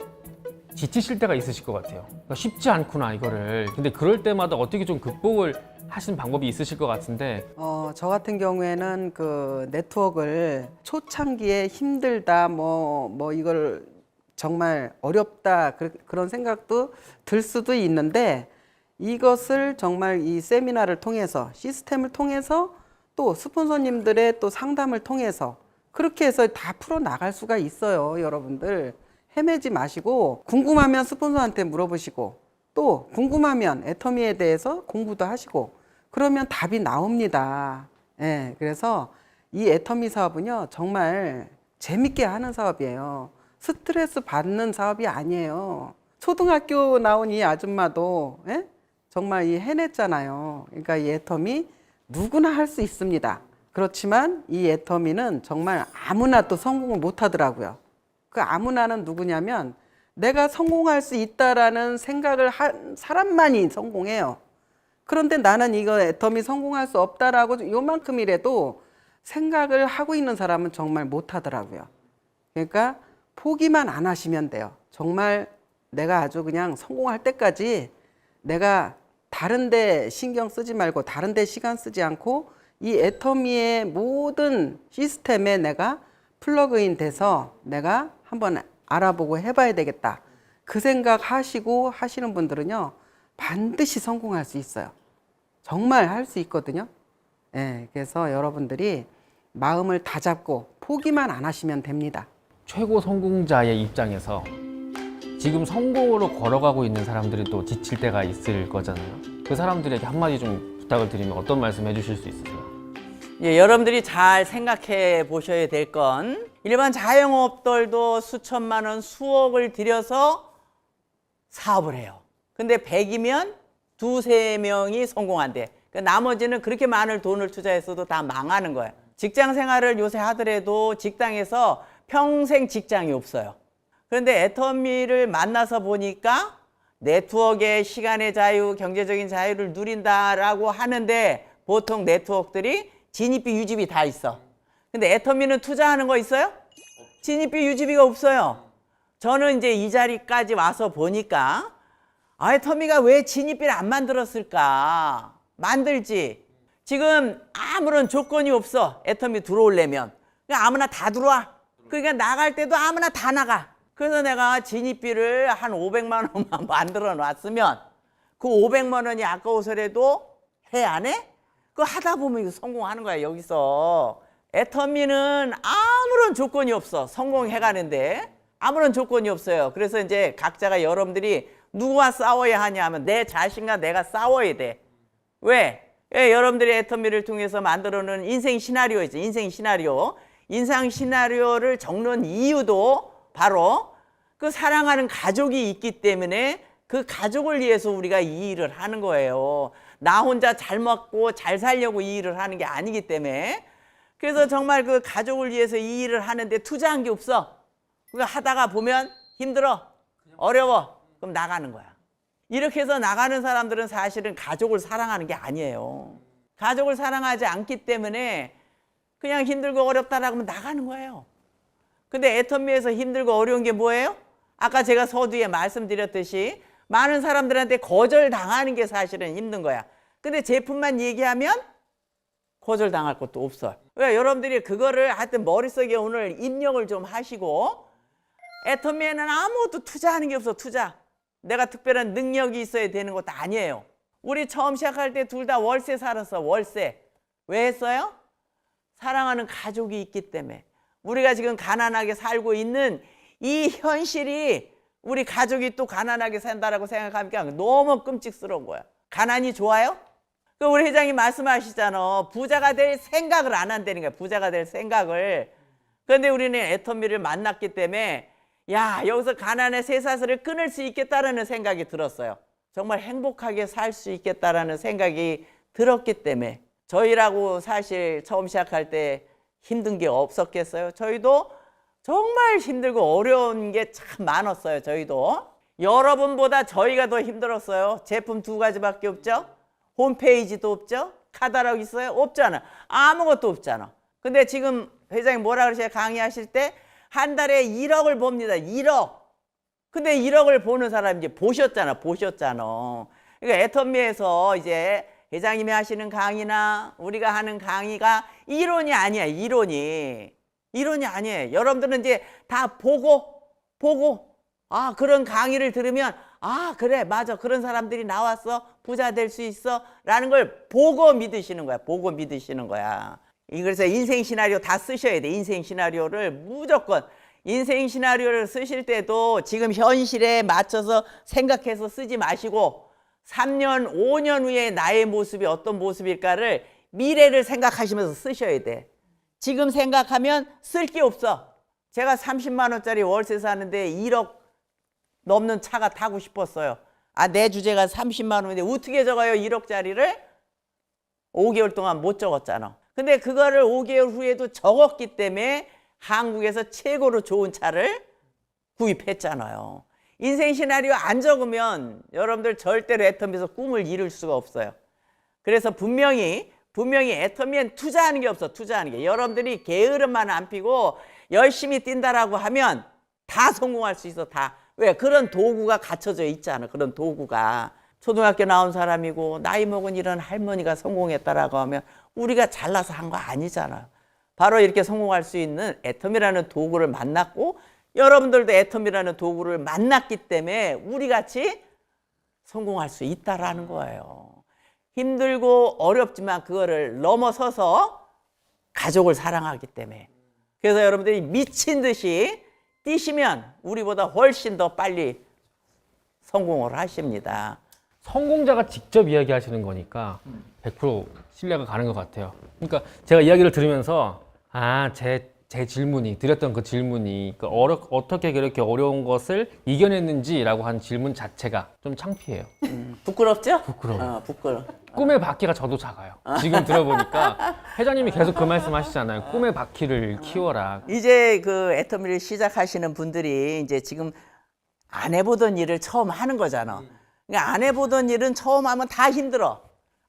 지치실 때가 있으실 것 같아요. 그러니까 쉽지 않구나 이거를. 근데 그럴 때마다 어떻게 좀 극복을 하시는 방법이 있으실 것 같은데 저 같은 경우에는 그 네트워크를 초창기에 힘들다, 뭐 이걸 정말 어렵다 그런 생각도 들 수도 있는데 이것을 정말 이 세미나를 통해서 시스템을 통해서 또 스폰서님들의 또 상담을 통해서 그렇게 해서 다 풀어 나갈 수가 있어요. 여러분들 헤매지 마시고 궁금하면 스폰서한테 물어보시고 또 궁금하면 애터미에 대해서 공부도 하시고 그러면 답이 나옵니다. 예, 그래서 이 애터미 사업은요 정말 재밌게 하는 사업이에요. 스트레스 받는 사업이 아니에요. 초등학교 나온 이 아줌마도 정말 이 해냈잖아요. 그러니까 이 애터미 누구나 할 수 있습니다. 그렇지만 이 애터미는 정말 아무나 또 성공을 못 하더라고요. 그 아무나는 누구냐면 내가 성공할 수 있다라는 생각을 한 사람만이 성공해요. 그런데 나는 이거 애터미 성공할 수 없다라고 요만큼이라도 생각을 하고 있는 사람은 정말 못 하더라고요. 그러니까 포기만 안 하시면 돼요. 정말 내가 아주 그냥 성공할 때까지 내가 다른 데 신경 쓰지 말고 다른 데 시간 쓰지 않고 이 애터미의 모든 시스템에 내가 플러그인 돼서 내가 한번 알아보고 해봐야 되겠다. 그 생각 하시고 하시는 분들은요 반드시 성공할 수 있어요. 정말 할 수 있거든요. 예, 그래서 여러분들이 마음을 다잡고 포기만 안 하시면 됩니다. 최고 성공자의 입장에서 지금 성공으로 걸어가고 있는 사람들이 또 지칠 때가 있을 거잖아요. 그 사람들에게 한마디 좀 부탁을 드리면 어떤 말씀 해주실 수 있으세요? 예, 여러분들이 잘 생각해 보셔야 될 건 일반 자영업들도 수천만 원, 수억을 들여서 사업을 해요. 근데 100이면 두세 명이 성공한대. 그러니까 나머지는 그렇게 많은 돈을 투자했어도 다 망하는 거야. 직장 생활을 요새 하더라도 직장에서 평생 직장이 없어요. 그런데 애터미를 만나서 보니까 네트워크의 시간의 자유, 경제적인 자유를 누린다라고 하는데 보통 네트워크들이 진입비, 유지비 다 있어. 근데 애터미는 투자하는 거 있어요? 진입비, 유지비가 없어요. 저는 이제 이 자리까지 와서 보니까 애터미가 왜 진입비를 안 만들었을까? 만들지. 지금 아무런 조건이 없어. 애터미 들어오려면. 그냥 아무나 다 들어와. 그러니까 나갈 때도 아무나 다 나가. 그래서 내가 진입비를 한 500만 원만 만들어 놨으면 그 500만 원이 아까워서라도 해 안 해? 그거 하다 보면 이거 성공하는 거야, 여기서. 애터미는 아무런 조건이 없어. 성공해 가는데 아무런 조건이 없어요. 그래서 이제 각자가 여러분들이 누구와 싸워야 하냐 하면 내 자신과 내가 싸워야 돼. 왜? 여러분들이 애터미를 통해서 만들어 놓은 인생 시나리오 있죠. 인생 시나리오. 인생 시나리오를 적는 이유도 바로 그 사랑하는 가족이 있기 때문에 그 가족을 위해서 우리가 이 일을 하는 거예요. 나 혼자 잘 먹고 잘 살려고 이 일을 하는 게 아니기 때문에. 그래서 정말 그 가족을 위해서 이 일을 하는데 투자한 게 없어. 그거 하다가 보면 힘들어, 어려워, 그럼 나가는 거야. 이렇게 해서 나가는 사람들은 사실은 가족을 사랑하는 게 아니에요. 가족을 사랑하지 않기 때문에 그냥 힘들고 어렵다라고 하면 나가는 거예요. 근데 애터미에서 힘들고 어려운 게 뭐예요? 아까 제가 서두에 말씀드렸듯이 많은 사람들한테 거절당하는 게 사실은 힘든 거야. 근데 제품만 얘기하면 거절당할 것도 없어요. 왜? 여러분들이 그거를 하여튼 머릿속에 오늘 입력을 좀 하시고, 애터미에는 아무것도 투자하는 게 없어. 투자. 내가 특별한 능력이 있어야 되는 것도 아니에요. 우리 처음 시작할 때 둘 다 월세 살았어. 월세. 왜 했어요? 사랑하는 가족이 있기 때문에. 우리가 지금 가난하게 살고 있는 이 현실이 우리 가족이 또 가난하게 산다라고 생각하니까 너무 끔찍스러운 거야. 가난이 좋아요? 그 우리 회장님 말씀하시잖아. 부자가 될 생각을 안 한다는 거야. 부자가 될 생각을. 그런데 우리는 애터미를 만났기 때문에 야, 여기서 가난의 쇠사슬을 끊을 수 있겠다라는 생각이 들었어요. 정말 행복하게 살 수 있겠다라는 생각이 들었기 때문에. 저희라고 사실 처음 시작할 때 힘든 게 없었겠어요? 저희도 정말 힘들고 어려운 게 참 많았어요. 저희도. 여러분보다 저희가 더 힘들었어요. 제품 2가지밖에 없죠? 홈페이지도 없죠? 카탈로그 있어요? 없잖아. 아무것도 없잖아. 근데 지금 회장님 뭐라 그러세요? 강의하실 때 한 달에 1억을 봅니다. 1억. 근데 1억을 보는 사람 이제 보셨잖아. 보셨잖아. 그러니까 애터미에서 이제 회장님이 하시는 강의나 우리가 하는 강의가 이론이 아니야. 이론이 아니에요. 여러분들은 이제 다 보고 그런 강의를 들으면 그래 맞아 그런 사람들이 나왔어 부자 될 수 있어 라는 걸 보고 믿으시는 거야. 보고 믿으시는 거야. 그래서 인생 시나리오 다 쓰셔야 돼. 인생 시나리오를 무조건. 인생 시나리오를 쓰실 때도 지금 현실에 맞춰서 생각해서 쓰지 마시고 3년, 5년 후에 나의 모습이 어떤 모습일까를 미래를 생각하시면서 쓰셔야 돼. 지금 생각하면 쓸 게 없어. 제가 30만 원짜리 월세 사는데 1억 넘는 차가 타고 싶었어요. 내 주제가 30만 원인데 어떻게 적어요? 1억짜리를? 5개월 동안 못 적었잖아. 근데 그거를 5개월 후에도 적었기 때문에 한국에서 최고로 좋은 차를 구입했잖아요. 인생 시나리오 안 적으면 여러분들 절대로 애터미에서 꿈을 이룰 수가 없어요. 그래서 분명히 애터미엔 투자하는 게 없어. 투자하는 게. 여러분들이 게으름만 안 피고 열심히 뛴다라고 하면 다 성공할 수 있어. 다. 왜? 그런 도구가 갖춰져 있잖아. 그런 도구가. 초등학교 나온 사람이고 나이 먹은 이런 할머니가 성공했다라고 하면 우리가 잘나서 한 거 아니잖아요. 바로 이렇게 성공할 수 있는 애터미라는 도구를 만났고 여러분들도 애터미라는 도구를 만났기 때문에 우리같이 성공할 수 있다라는 거예요. 힘들고 어렵지만 그거를 넘어서서 가족을 사랑하기 때문에. 그래서 여러분들이 미친 듯이 뛰시면 우리보다 훨씬 더 빨리 성공을 하십니다. 성공자가 직접 이야기하시는 거니까 100% 신뢰가 가는 것 같아요. 그러니까 제가 이야기를 들으면서 제 제 질문이 드렸던 그 질문이 어떻게 그렇게 어려운 것을 이겨냈는지라고 한 질문 자체가 좀 창피해요. 부끄럽죠? 부끄러워요. 부끄러워. 꿈의 바퀴가 저도 작아요. 지금 들어보니까 회장님이 계속 그 말씀하시잖아요. 꿈의 바퀴를 키워라. 이제 그 애터미를 시작하시는 분들이 이제 지금 안 해보던 일을 처음 하는 거잖아. 그러니까 안 해보던 일은 처음 하면 다 힘들어.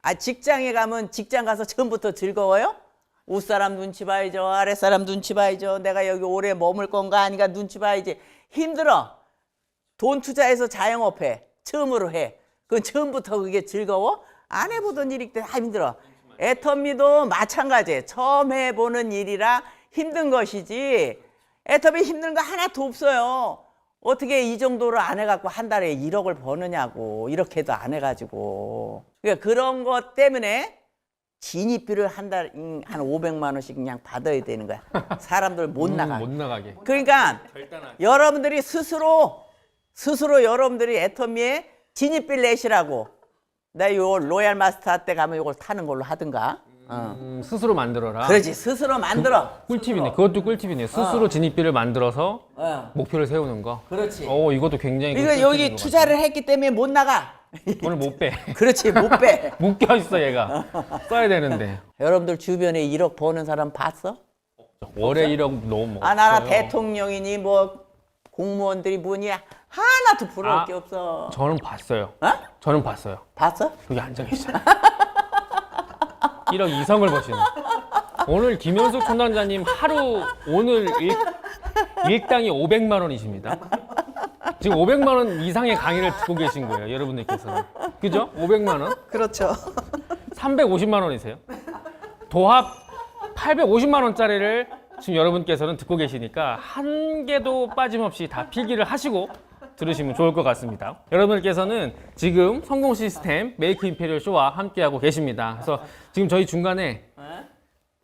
아, 직장에 가면 직장 가서 처음부터 즐거워요? 윗사람 눈치 봐야죠. 아랫사람 눈치 봐야죠. 내가 여기 오래 머물 건가 아닌가 눈치 봐야지. 힘들어. 돈 투자해서 자영업해. 처음으로 해. 그건 처음부터 그게 즐거워? 안 해보던 일이기 때문에 다 힘들어. 애터미도 마찬가지예요. 처음 해보는 일이라 힘든 것이지 애터미 힘든 거 하나도 없어요. 어떻게 이 정도로 안 해갖고 한 달에 1억을 버느냐고. 이렇게도 안 해가지고. 그러니까 그런 것 때문에 진입비를 한 달 한 500만 원씩 그냥 받아야 되는 거야. 사람들 못 나가. 못 나가게. 그러니까 여러분들이 스스로 여러분들이 애터미에 진입비를 내시라고. 나 요 로얄 마스터 때 가면 요걸 타는 걸로 하든가. 스스로 만들어라. 그렇지. 스스로 만들어. 꿀팁이네. 그것도 꿀팁이네. 스스로 진입비를 만들어서 어. 목표를 세우는 거. 그렇지. 이것도 굉장히 이거 꿀팁인 여기 것 투자를 했기 때문에 못 나가. 같아요. 돈을 못 빼. 그렇지. 못 빼. 묶여 있어 얘가. 써야 되는데. 여러분들 주변에 1억 버는 사람 봤어? 월에 1억 너무 아, 나라 없어요. 대통령이니 뭐 공무원들이 뭐니 하나도 부러울 아. 게 없어. 저는 봤어요. 어? 저는 봤어요. 봤어? 여기 앉아 계시잖아요. 1억 이상을 버시는. 오늘 김현숙 촌단장님 하루 오늘 일당이 500만 원이십니다. 지금 500만 원 이상의 강의를 듣고 계신 거예요, 여러분들께서는. 그죠? 500만 원? 그렇죠. 350만 원이세요. 도합 850만 원짜리를 지금 여러분께서는 듣고 계시니까 한 개도 빠짐없이 다 필기를 하시고 들으시면 좋을 것 같습니다. 여러분께서는 지금 성공 시스템 메이크 임페리얼 쇼와 함께하고 계십니다. 그래서 지금 저희 중간에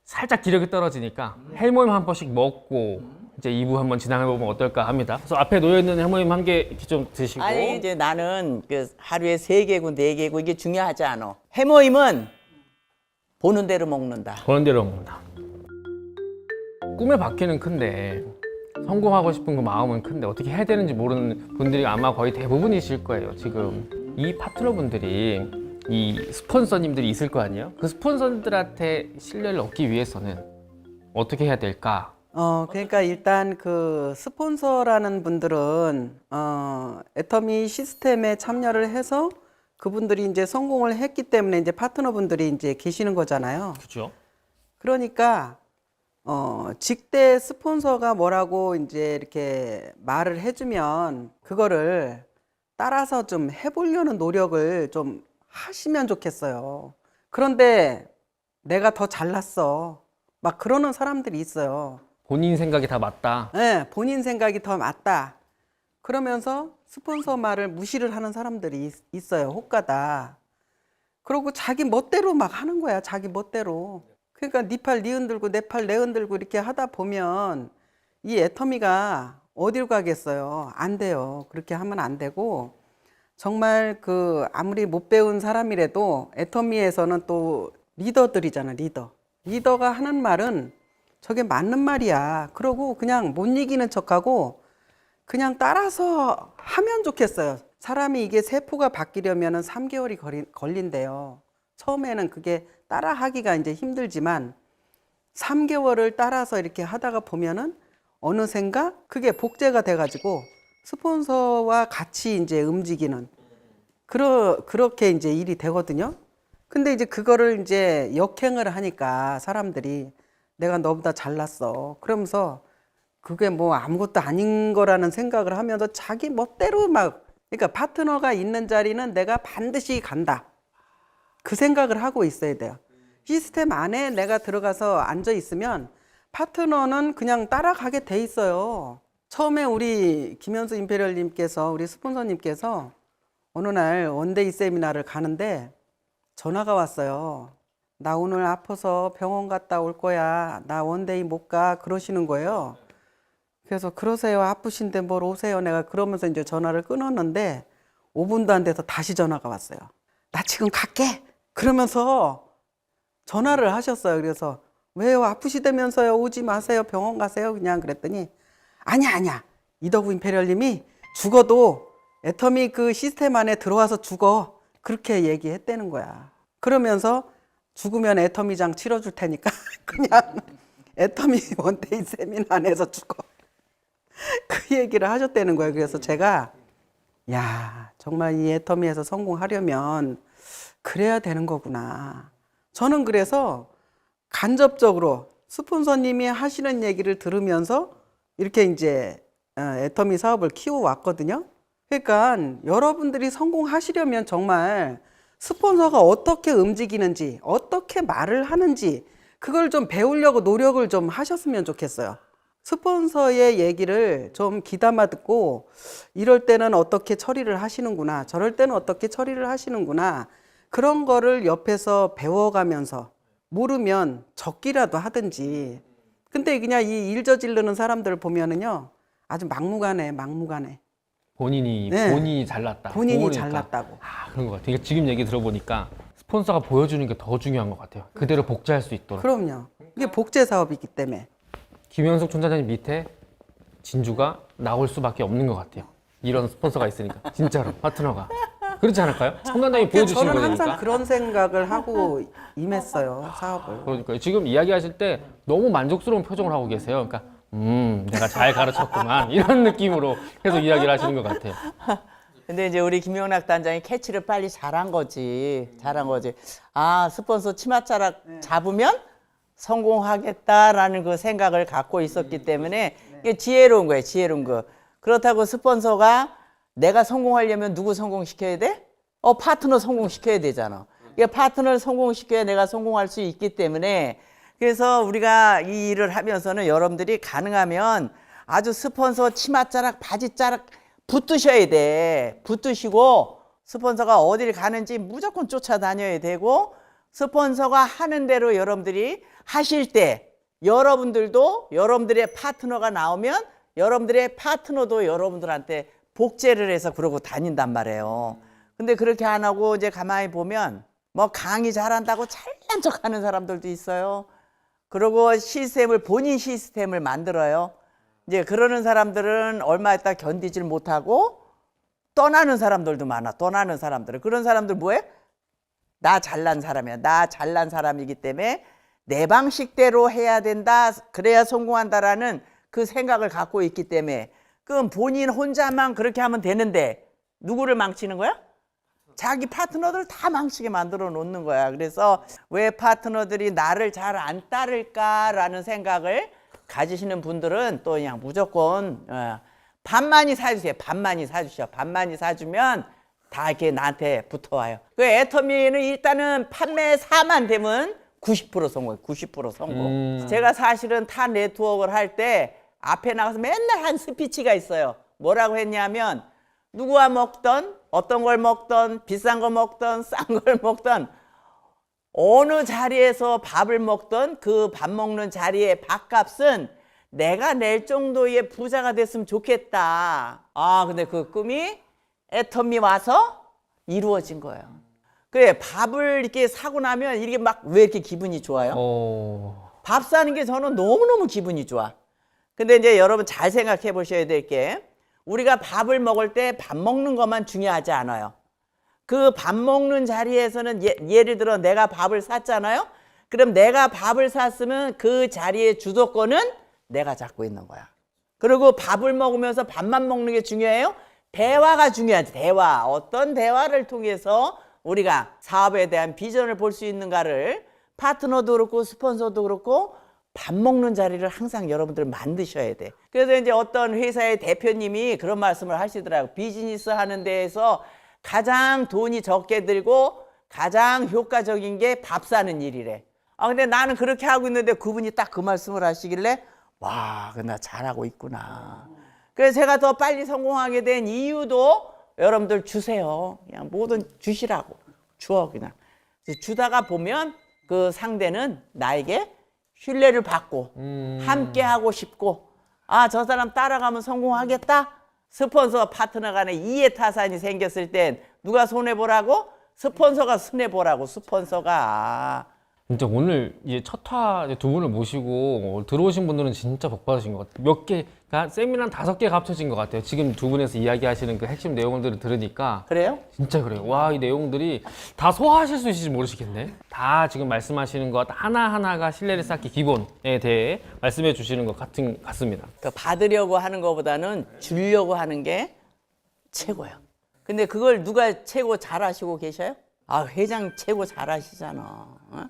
살짝 기력이 떨어지니까 헬모임 한 번씩 먹고 이제 2부 한번 진행해보면 어떨까 합니다. 그래서 앞에 놓여있는 헬모임 한 개 이렇게 좀 드시고. 아니 이제 나는 그 하루에 3개고 4개고 이게 중요하지 않아. 해모임은 보는 대로 먹는다. 그런 대로 먹는다. 꿈의 바퀴는 큰데 성공하고 싶은 그 마음은 큰데 어떻게 해야 되는지 모르는 분들이 아마 거의 대부분이실 거예요. 지금 이 파트너분들이 이 스폰서님들이 있을 거 아니에요? 그 스폰서들한테 신뢰를 얻기 위해서는 어떻게 해야 될까? 그러니까 일단 그 스폰서라는 분들은 애터미 시스템에 참여를 해서 그분들이 이제 성공을 했기 때문에 이제 파트너분들이 이제 계시는 거잖아요. 그렇죠. 그러니까 직대 스폰서가 뭐라고 이제 이렇게 말을 해주면 그거를 따라서 좀 해보려는 노력을 좀 하시면 좋겠어요. 그런데 내가 더 잘났어. 막 그러는 사람들이 있어요. 본인 생각이 다 맞다. 네, 본인 생각이 더 맞다. 그러면서 스폰서 말을 무시를 하는 사람들이 있어요. 혹가다. 그러고 자기 멋대로 막 하는 거야. 자기 멋대로. 그러니까 네 팔 네 흔들고 내 팔 내 흔들고 이렇게 하다 보면 이 애터미가 어딜 가겠어요. 안 돼요. 그렇게 하면 안 되고 정말 그 아무리 못 배운 사람이라도 애터미에서는 또 리더들이잖아. 리더가 하는 말은 저게 맞는 말이야. 그러고 그냥 못 이기는 척하고 그냥 따라서 하면 좋겠어요. 사람이 이게 세포가 바뀌려면 3개월이 걸린대요. 처음에는 그게 따라하기가 이제 힘들지만 3개월을 따라서 이렇게 하다가 보면은 어느샌가 그게 복제가 돼가지고 스폰서와 같이 이제 움직이는 그렇게 이제 일이 되거든요. 근데 이제 그거를 이제 역행을 하니까 사람들이 내가 너보다 잘났어. 그러면서 그게 뭐 아무것도 아닌 거라는 생각을 하면서 자기 멋대로 막 그러니까 파트너가 있는 자리는 내가 반드시 간다. 그 생각을 하고 있어야 돼요. 시스템 안에 내가 들어가서 앉아 있으면 파트너는 그냥 따라가게 돼 있어요. 처음에 우리 김현수 임페리얼님께서 우리 스폰서님께서 어느 날 원데이 세미나를 가는데 전화가 왔어요. 나 오늘 아파서 병원 갔다 올 거야. 나 원데이 못 가. 그러시는 거예요. 그래서 그러세요. 아프신데 뭘 오세요. 내가 그러면서 이제 전화를 끊었는데 5분도 안 돼서 다시 전화가 왔어요. 나 지금 갈게. 그러면서 전화를 하셨어요. 그래서 왜요? 아프시다면서요? 오지 마세요. 병원 가세요. 그냥 그랬더니 아니야. 이더구 임페리얼님이 죽어도 애터미 그 시스템 안에 들어와서 죽어. 그렇게 얘기했다는 거야. 그러면서 죽으면 애터미장 치러줄 테니까 그냥 애터미 원데이 세미나 안에서 죽어. 그 얘기를 하셨다는 거예요. 그래서 제가 야, 정말 이 애터미에서 성공하려면 그래야 되는 거구나. 저는 그래서 간접적으로 스폰서님이 하시는 얘기를 들으면서 이렇게 이제 애터미 사업을 키워왔거든요. 그러니까 여러분들이 성공하시려면 정말 스폰서가 어떻게 움직이는지, 어떻게 말을 하는지 그걸 좀 배우려고 노력을 좀 하셨으면 좋겠어요. 스폰서의 얘기를 좀 귀담아 듣고 이럴 때는 어떻게 처리를 하시는구나, 저럴 때는 어떻게 처리를 하시는구나, 그런 거를 옆에서 배워가면서 모르면 적기라도 하든지. 근데 그냥 이 일 저지르는 사람들 보면은요, 아주 막무가내. 본인이 네. 본인이 잘났다. 본인이 모르니까. 잘났다고. 그런 것 같아요. 그러니까 지금 얘기 들어보니까 스폰서가 보여주는 게 더 중요한 것 같아요. 그대로 복제할 수 있도록. 그럼요. 이게 복제 사업이기 때문에. 김현숙 촌장님 밑에 진주가 나올 수밖에 없는 것 같아요. 이런 스폰서가 있으니까 진짜로 파트너가 그렇지 않을까요? 촌장님이 보여주시는 저는 거니까. 항상 그런 생각을 하고 임했어요, 사업을. 그러니까 지금 이야기하실 때 너무 만족스러운 표정을 하고 계세요. 그러니까 내가 잘 가르쳤구만 이런 느낌으로 계속 이야기를 하시는 것 같아요. 근데 이제 우리 김영락 단장이 캐치를 빨리 잘한 거지. 아, 스폰서 치맛자락 잡으면 성공하겠다라는 그 생각을 갖고 있었기 때문에 이게 지혜로운 거예요, 지혜로운 거. 그렇다고 스폰서가 내가 성공하려면 누구 성공시켜야 돼? 파트너 성공시켜야 되잖아. 이게 파트너를 성공시켜야 내가 성공할 수 있기 때문에, 그래서 우리가 이 일을 하면서는 여러분들이 가능하면 아주 스폰서 치맛자락, 바지자락 붙드셔야 돼. 붙드시고 스폰서가 어디를 가는지 무조건 쫓아다녀야 되고, 스폰서가 하는 대로 여러분들이 하실 때 여러분들도 여러분들의 파트너가 나오면 여러분들의 파트너도 여러분들한테 복제를 해서 그러고 다닌단 말이에요. 근데 그렇게 안 하고 이제 가만히 보면 뭐 강의 잘한다고 잘난 척 하는 사람들도 있어요. 그리고 본인 시스템을 만들어요. 이제 그러는 사람들은 얼마 있다 견디질 못하고 떠나는 사람들도 많아. 떠나는 사람들은. 그런 사람들 뭐해? 나 잘난 사람이야. 나 잘난 사람이기 때문에 내 방식대로 해야 된다. 그래야 성공한다라는 그 생각을 갖고 있기 때문에, 그럼 본인 혼자만 그렇게 하면 되는데 누구를 망치는 거야? 자기 파트너들 다 망치게 만들어 놓는 거야. 그래서 왜 파트너들이 나를 잘 안 따를까라는 생각을 가지시는 분들은 또 그냥 무조건 반만이 사주세요. 반만이 사주셔. 반만이 사주면 다 이렇게 나한테 붙어와요. 그 애터미는 일단은 판매 4만 되면 90% 성공이에요. 90% 성공. 제가 사실은 타 네트워크를 할 때 앞에 나가서 맨날 한 스피치가 있어요. 뭐라고 했냐면, 누구와 먹던, 어떤 걸 먹던, 비싼 거 먹던, 싼 걸 먹던, 어느 자리에서 밥을 먹던 그 밥 먹는 자리의 밥값은 내가 낼 정도의 부자가 됐으면 좋겠다. 근데 그 꿈이 애터미 와서 이루어진 거예요. 그래, 밥을 이렇게 사고 나면 이게 막 왜 이렇게 기분이 좋아요? 밥 사는 게 저는 너무너무 기분이 좋아. 근데 이제 여러분 잘 생각해 보셔야 될 게, 우리가 밥을 먹을 때 밥 먹는 것만 중요하지 않아요. 그 밥 먹는 자리에서는 예를 들어 내가 밥을 샀잖아요. 그럼 내가 밥을 샀으면 그 자리의 주도권은 내가 잡고 있는 거야. 그리고 밥을 먹으면서 밥만 먹는 게 중요해요? 대화가 중요하지. 대화. 어떤 대화를 통해서 우리가 사업에 대한 비전을 볼 수 있는가를, 파트너도 그렇고 스폰서도 그렇고 밥 먹는 자리를 항상 여러분들 만드셔야 돼. 그래서 이제 어떤 회사의 대표님이 그런 말씀을 하시더라고요. 비즈니스 하는 데에서 가장 돈이 적게 들고 가장 효과적인 게 밥 사는 일이래. 근데 나는 그렇게 하고 있는데 그분이 딱 그 말씀을 하시길래, 와, 나 잘하고 있구나. 그래서 제가 더 빨리 성공하게 된 이유도 여러분들 주세요. 그냥 뭐든 주시라고. 줘, 그냥. 주다가 보면 그 상대는 나에게 신뢰를 받고 함께 하고 싶고, 저 사람 따라가면 성공하겠다. 스폰서 파트너 간에 이해타산이 생겼을 땐 누가 손해보라고? 스폰서가 손해보라고. 스폰서가. 진짜 오늘 이제 첫화 두 분을 모시고 들어오신 분들은 진짜 복 받으신 것 같아요. 몇 개가 세미나 5개가 합쳐진 것 같아요. 지금 두 분에서 이야기하시는 그 핵심 내용들을 들으니까 그래요? 진짜 그래요. 와, 이 내용들이 다 소화하실 수 있을지 모르시겠네. 다 지금 말씀하시는 것 하나하나가 신뢰를 쌓기 기본에 대해 말씀해 주시는 것 같습니다. 그 받으려고 하는 것보다는 주려고 하는 게 최고예요. 근데 그걸 누가 최고 잘하시고 계셔요? 아, 회장 최고 잘하시잖아. 어?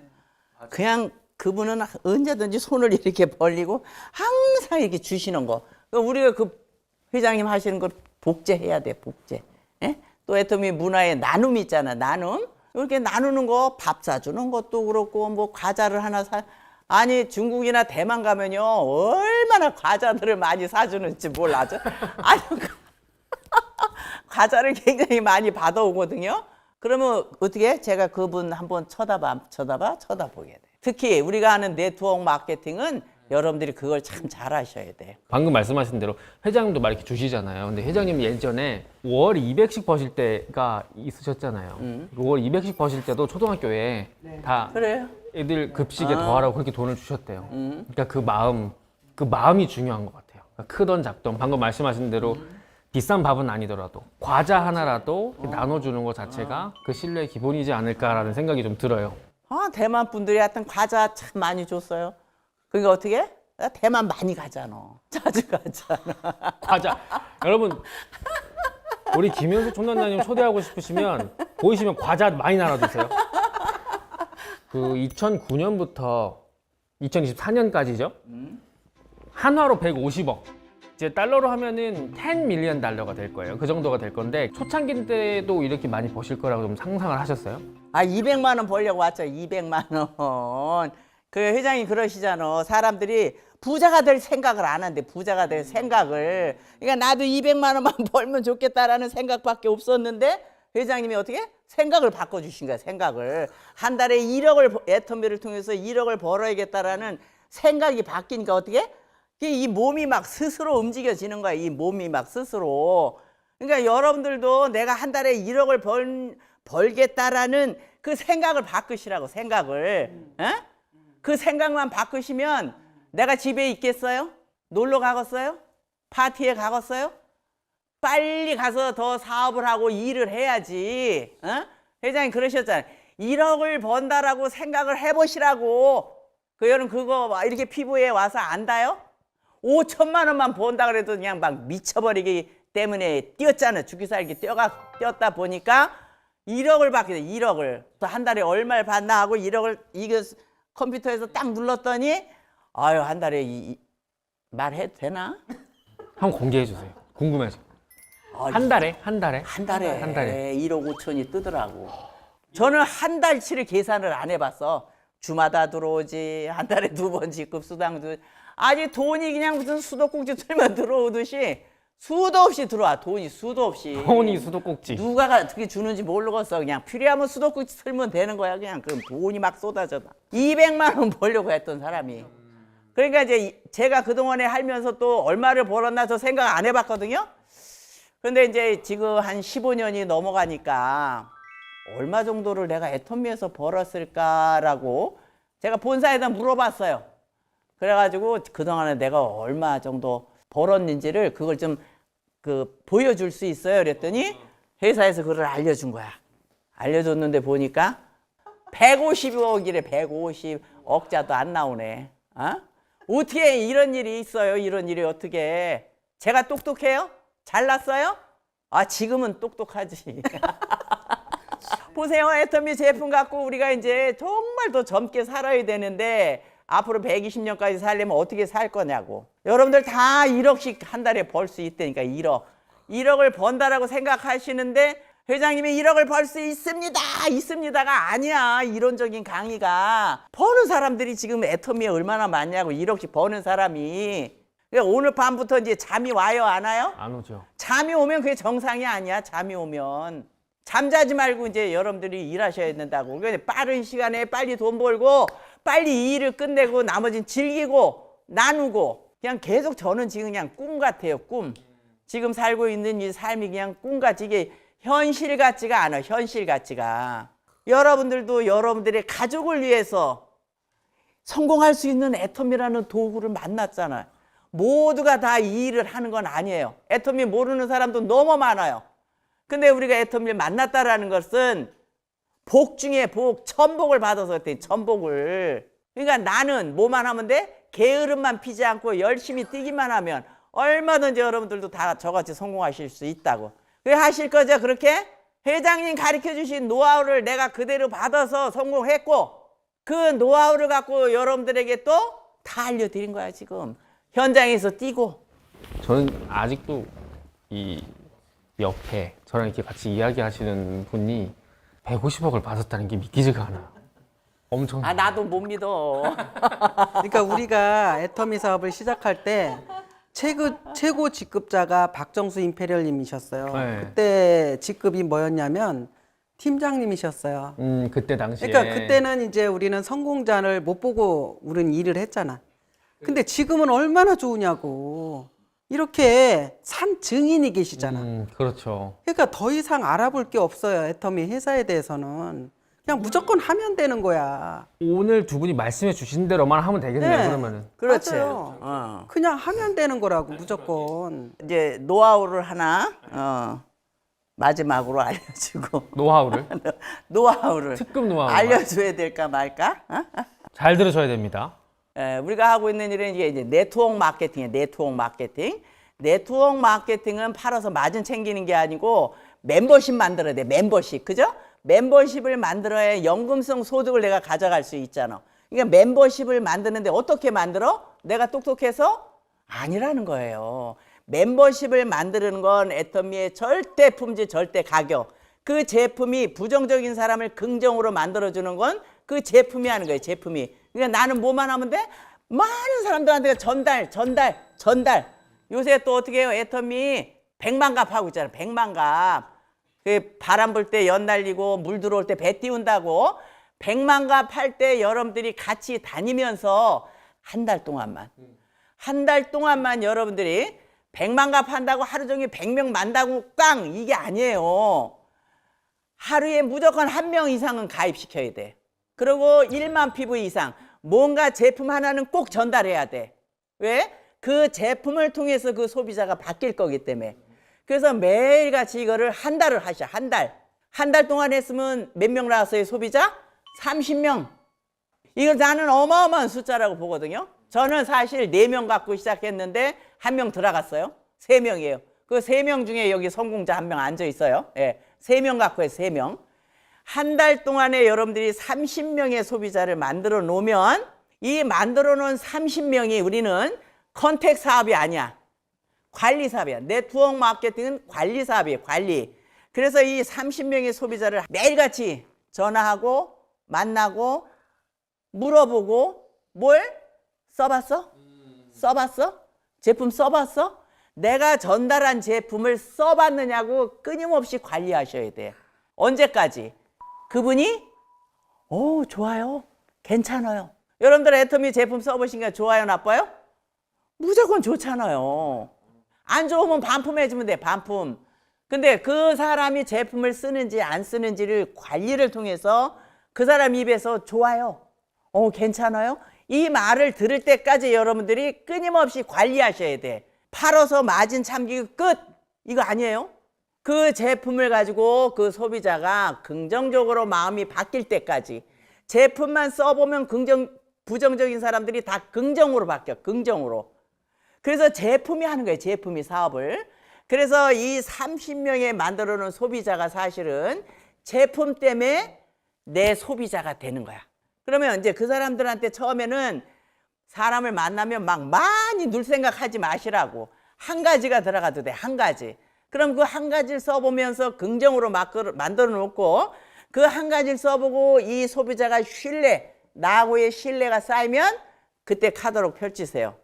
그냥 그분은 언제든지 손을 이렇게 벌리고 항상 이렇게 주시는 거. 우리가 그 회장님 하시는 걸 복제해야 돼, 복제. 예? 또 애터미 문화의 나눔 있잖아, 나눔. 이렇게 나누는 거, 밥 사주는 것도 그렇고, 뭐 과자를 하나 아니, 중국이나 대만 가면요, 얼마나 과자들을 많이 사주는지 몰라죠? 아니, 과자를 굉장히 많이 받아오거든요. 그러면 어떻게? 제가 그분 한번 쳐다보게 돼. 특히 우리가 하는 네트워크 마케팅은 여러분들이 그걸 참 잘하셔야 돼. 방금 말씀하신 대로 회장님도 막 이렇게 주시잖아요. 근데 회장님 예전에 월 200씩 버실 때가 있으셨잖아요. 월 200씩 버실 때도 초등학교에 다 그래요? 애들 급식에 더하라고 그렇게 돈을 주셨대요. 그러니까 그 마음이 중요한 것 같아요. 그러니까 크던 작던 방금 말씀하신 대로 비싼 밥은 아니더라도 과자 하나라도 나눠주는 것 자체가 그 신뢰의 기본이지 않을까라는 생각이 좀 들어요. 아, 대만 분들이 하여튼 과자 참 많이 줬어요. 그러니까 어떻게? 나 대만 많이 가잖아. 자주 가잖아. 과자. 여러분, 우리 김현수 총단장님 초대하고 싶으시면 보이시면 과자 많이 나눠주세요. 그 2009년부터 2024년까지죠. 한화로 150억. 이제 달러로 하면은 10 밀리언 달러가 될 거예요. 그 정도가 될 건데 초창기 때도 이렇게 많이 버실 거라고 좀 상상을 하셨어요? 아, 200만 원 벌려고 왔죠. 200만 원. 그 회장이 그러시잖아. 사람들이 부자가 될 생각을 안 한대. 부자가 될 생각을. 그러니까 나도 200만 원만 벌면 좋겠다라는 생각밖에 없었는데 회장님이 어떻게? 생각을 바꿔주신 거야. 생각을. 한 달에 1억을 애터미를 통해서 1억을 벌어야겠다라는 생각이 바뀌니까 어떻게? 이 몸이 막 스스로 움직여지는 거야. 이 몸이 막 스스로. 그러니까 여러분들도 내가 한 달에 1억을 벌겠다라는 그 생각을 바꾸시라고. 생각을. 에? 그 생각만 바꾸시면 내가 집에 있겠어요? 놀러 가겠어요? 파티에 가겠어요? 빨리 가서 더 사업을 하고 일을 해야지. 어? 회장님 그러셨잖아요. 1억을 번다라고 생각을 해보시라고. 그 여러분 그거 막 이렇게 피부에 와서 안다요? 5천만 원만 번다 그래도 그냥 막 미쳐버리기 때문에 뛰었잖아요. 죽기 살기 뛰었다 보니까 1억을 받게 돼. 1억을. 또 한 달에 얼마를 받나 하고 1억을 이거 컴퓨터에서 딱 눌렀더니 아유, 한 달에 말해도 되나? 한번 공개해 주세요. 궁금해서. 아, 한 달에? 한 달에 1억 5천이 뜨더라고. 저는 한 달치를 계산을 안 해봤어. 주마다 들어오지, 한 달에 2번 직급 수당도. 아니 돈이 그냥 무슨 수도꼭지 틀면 들어오듯이 수도 없이 들어와. 돈이 수도 없이. 돈이 수도꼭지. 누가 어떻게 주는지 모르겠어. 그냥 필요하면 수도꼭지 틀면 되는 거야. 그냥 그럼 돈이 막 쏟아져. 200만 원 벌려고 했던 사람이. 그러니까 이제 제가 그동안에 하면서 또 얼마를 벌었나 저 생각 안 해봤거든요. 그런데 이제 지금 한 15년이 넘어가니까 얼마 정도를 내가 애터미에서 벌었을까라고 제가 본사에다 물어봤어요. 그래가지고 그동안에 내가 얼마 정도 벌었는지를 그걸 좀 보여줄 수 있어요. 그랬더니 회사에서 그걸 알려준 거야. 알려줬는데 보니까 150억이래. 150억자도 안 나오네. 어? 어떻게 이런 일이 있어요? 이런 일이 어떻게? 제가 똑똑해요? 잘났어요? 아, 지금은 똑똑하지. 보세요. 애터미 제품 갖고 우리가 이제 정말 더 젊게 살아야 되는데 앞으로 120년까지 살려면 어떻게 살 거냐고. 여러분들 다 1억씩 한 달에 벌 수 있다니까. 1억을 번다라고 생각하시는데 회장님이 1억을 벌 수 있습니다가 아니야. 이론적인 강의가. 버는 사람들이 지금 애터미에 얼마나 많냐고. 1억씩 버는 사람이. 오늘 밤부터 이제 잠이 와요, 안 와요? 안 오죠. 잠이 오면 그게 정상이 아니야. 잠이 오면. 잠자지 말고 이제 여러분들이 일하셔야 된다고. 그러니까 빠른 시간에 빨리 돈 벌고 빨리 이 일을 끝내고 나머지는 즐기고 나누고 그냥 계속 저는 지금 그냥 꿈 같아요. 꿈. 지금 살고 있는 이 삶이 그냥 꿈같이 이게 현실 같지가 않아. 현실 같지가. 여러분들도 여러분들의 가족을 위해서 성공할 수 있는 애터미라는 도구를 만났잖아요. 모두가 다 이 일을 하는 건 아니에요. 애터미 모르는 사람도 너무 많아요. 근데 우리가 애터미를 만났다라는 것은 복 중에 복, 천복을 받아서 그랬더니 천복을. 그러니까 나는 뭐만 하면 돼? 게으름만 피지 않고 열심히 뛰기만 하면 얼마든지 여러분들도 다 저같이 성공하실 수 있다고. 그래 하실 거죠? 그렇게? 회장님 가르쳐 주신 노하우를 내가 그대로 받아서 성공했고 그 노하우를 갖고 여러분들에게 또 다 알려드린 거야 지금. 현장에서 뛰고. 저는 아직도 이 옆에 저랑 이렇게 같이 이야기하시는 분이 150억을 받았다는 게 믿기지가 않아. 엄청. 아 나도 못 믿어. 그러니까 우리가 애터미 사업을 시작할 때 최고 직급자가 박정수 임페리얼님이셨어요. 네. 그때 직급이 뭐였냐면 팀장님이셨어요. 그때 당시에. 그러니까 그때는 이제 우리는 성공자를 못 보고 우리는 일을 했잖아. 근데 지금은 얼마나 좋으냐고. 이렇게 산 증인이 계시잖아. 그렇죠. 그러니까 더 이상 알아볼 게 없어요. 애터미 회사에 대해서는. 그냥 무조건 하면 되는 거야. 오늘 두 분이 말씀해 주신 대로만 하면 되겠네요. 네. 그러면은. 그렇지. 맞아요. 그냥 하면 되는 거라고 무조건. 이제 노하우를 하나 마지막으로 알려주고 노하우를 노하우를 특급 노하우 알려줘야 될까 말까? 잘 들으셔야 됩니다. 우리가 하고 있는 일은 이제 네트워크 마케팅이에요. 네트워크 마케팅. 네트워크 마케팅은 팔아서 마진 챙기는 게 아니고 멤버십 만들어야 돼. 멤버십. 그죠? 멤버십을 만들어야 연금성 소득을 내가 가져갈 수 있잖아. 그러니까 멤버십을 만드는데 어떻게 만들어? 내가 똑똑해서? 아니라는 거예요. 멤버십을 만드는 건 애터미의 절대 품질, 절대 가격. 그 제품이 부정적인 사람을 긍정으로 만들어주는 건 그 제품이 하는 거예요. 제품이. 그러니까 나는 뭐만 하면 돼? 많은 사람들한테 전달. 요새 또 어떻게 해요? 애터미 100만갑 하고 있잖아요. 100만갑. 그 바람 불 때 연 날리고 물 들어올 때 배 띄운다고 100만갑 할 때 여러분들이 같이 다니면서 한 달 동안만 여러분들이 100만갑 한다고 하루 종일 100명 만다고 깡 이게 아니에요. 하루에 무조건 1명 이상은 가입시켜야 돼. 그리고 1만 피부 이상 뭔가 제품 하나는 꼭 전달해야 돼. 왜? 그 제품을 통해서 그 소비자가 바뀔 거기 때문에. 그래서 매일같이 이거를 한 달을 하셔. 한 달 동안 했으면 몇 명 나왔어요 소비자? 30명. 이거 나는 어마어마한 숫자라고 보거든요. 저는 사실 4명 갖고 시작했는데 1명 들어갔어요. 3명이에요. 그 3명 중에 여기 성공자 1명 앉아 있어요. 예, 3명 갖고 해서 3명. 한 달 동안에 여러분들이 30명의 소비자를 만들어 놓으면 이 만들어 놓은 30명이 우리는 컨택 사업이 아니야. 관리 사업이야. 네트워크 마케팅은 관리 사업이에요. 관리. 그래서 이 30명의 소비자를 매일같이 전화하고 만나고 물어보고 뭘? 써봤어? 써봤어? 제품 써봤어? 내가 전달한 제품을 써봤느냐고 끊임없이 관리하셔야 돼. 언제까지? 그분이 좋아요. 괜찮아요. 여러분들 애터미 제품 써보시니까 좋아요, 나빠요? 무조건 좋잖아요. 안 좋으면 반품해주면 돼, 반품. 근데 그 사람이 제품을 쓰는지 안 쓰는지를 관리를 통해서 그 사람 입에서 좋아요. 괜찮아요? 이 말을 들을 때까지 여러분들이 끊임없이 관리하셔야 돼. 팔아서 마진 참기고 끝! 이거 아니에요? 그 제품을 가지고 그 소비자가 긍정적으로 마음이 바뀔 때까지 제품만 써보면 부정적인 사람들이 다 긍정으로 바뀌어. 긍정으로. 그래서 제품이 하는 거예요. 제품이 사업을. 그래서 이 30명에 만들어 놓은 소비자가 사실은 제품 때문에 내 소비자가 되는 거야. 그러면 이제 그 사람들한테 처음에는 사람을 만나면 막 많이 눌 생각하지 마시라고. 한 가지가 들어가도 돼. 한 가지. 그럼 그 한 가지를 써보면서 긍정으로 만들어 놓고 그 한 가지를 써보고 이 소비자가 나하고의 신뢰가 쌓이면 그때 카talog 펼치세요.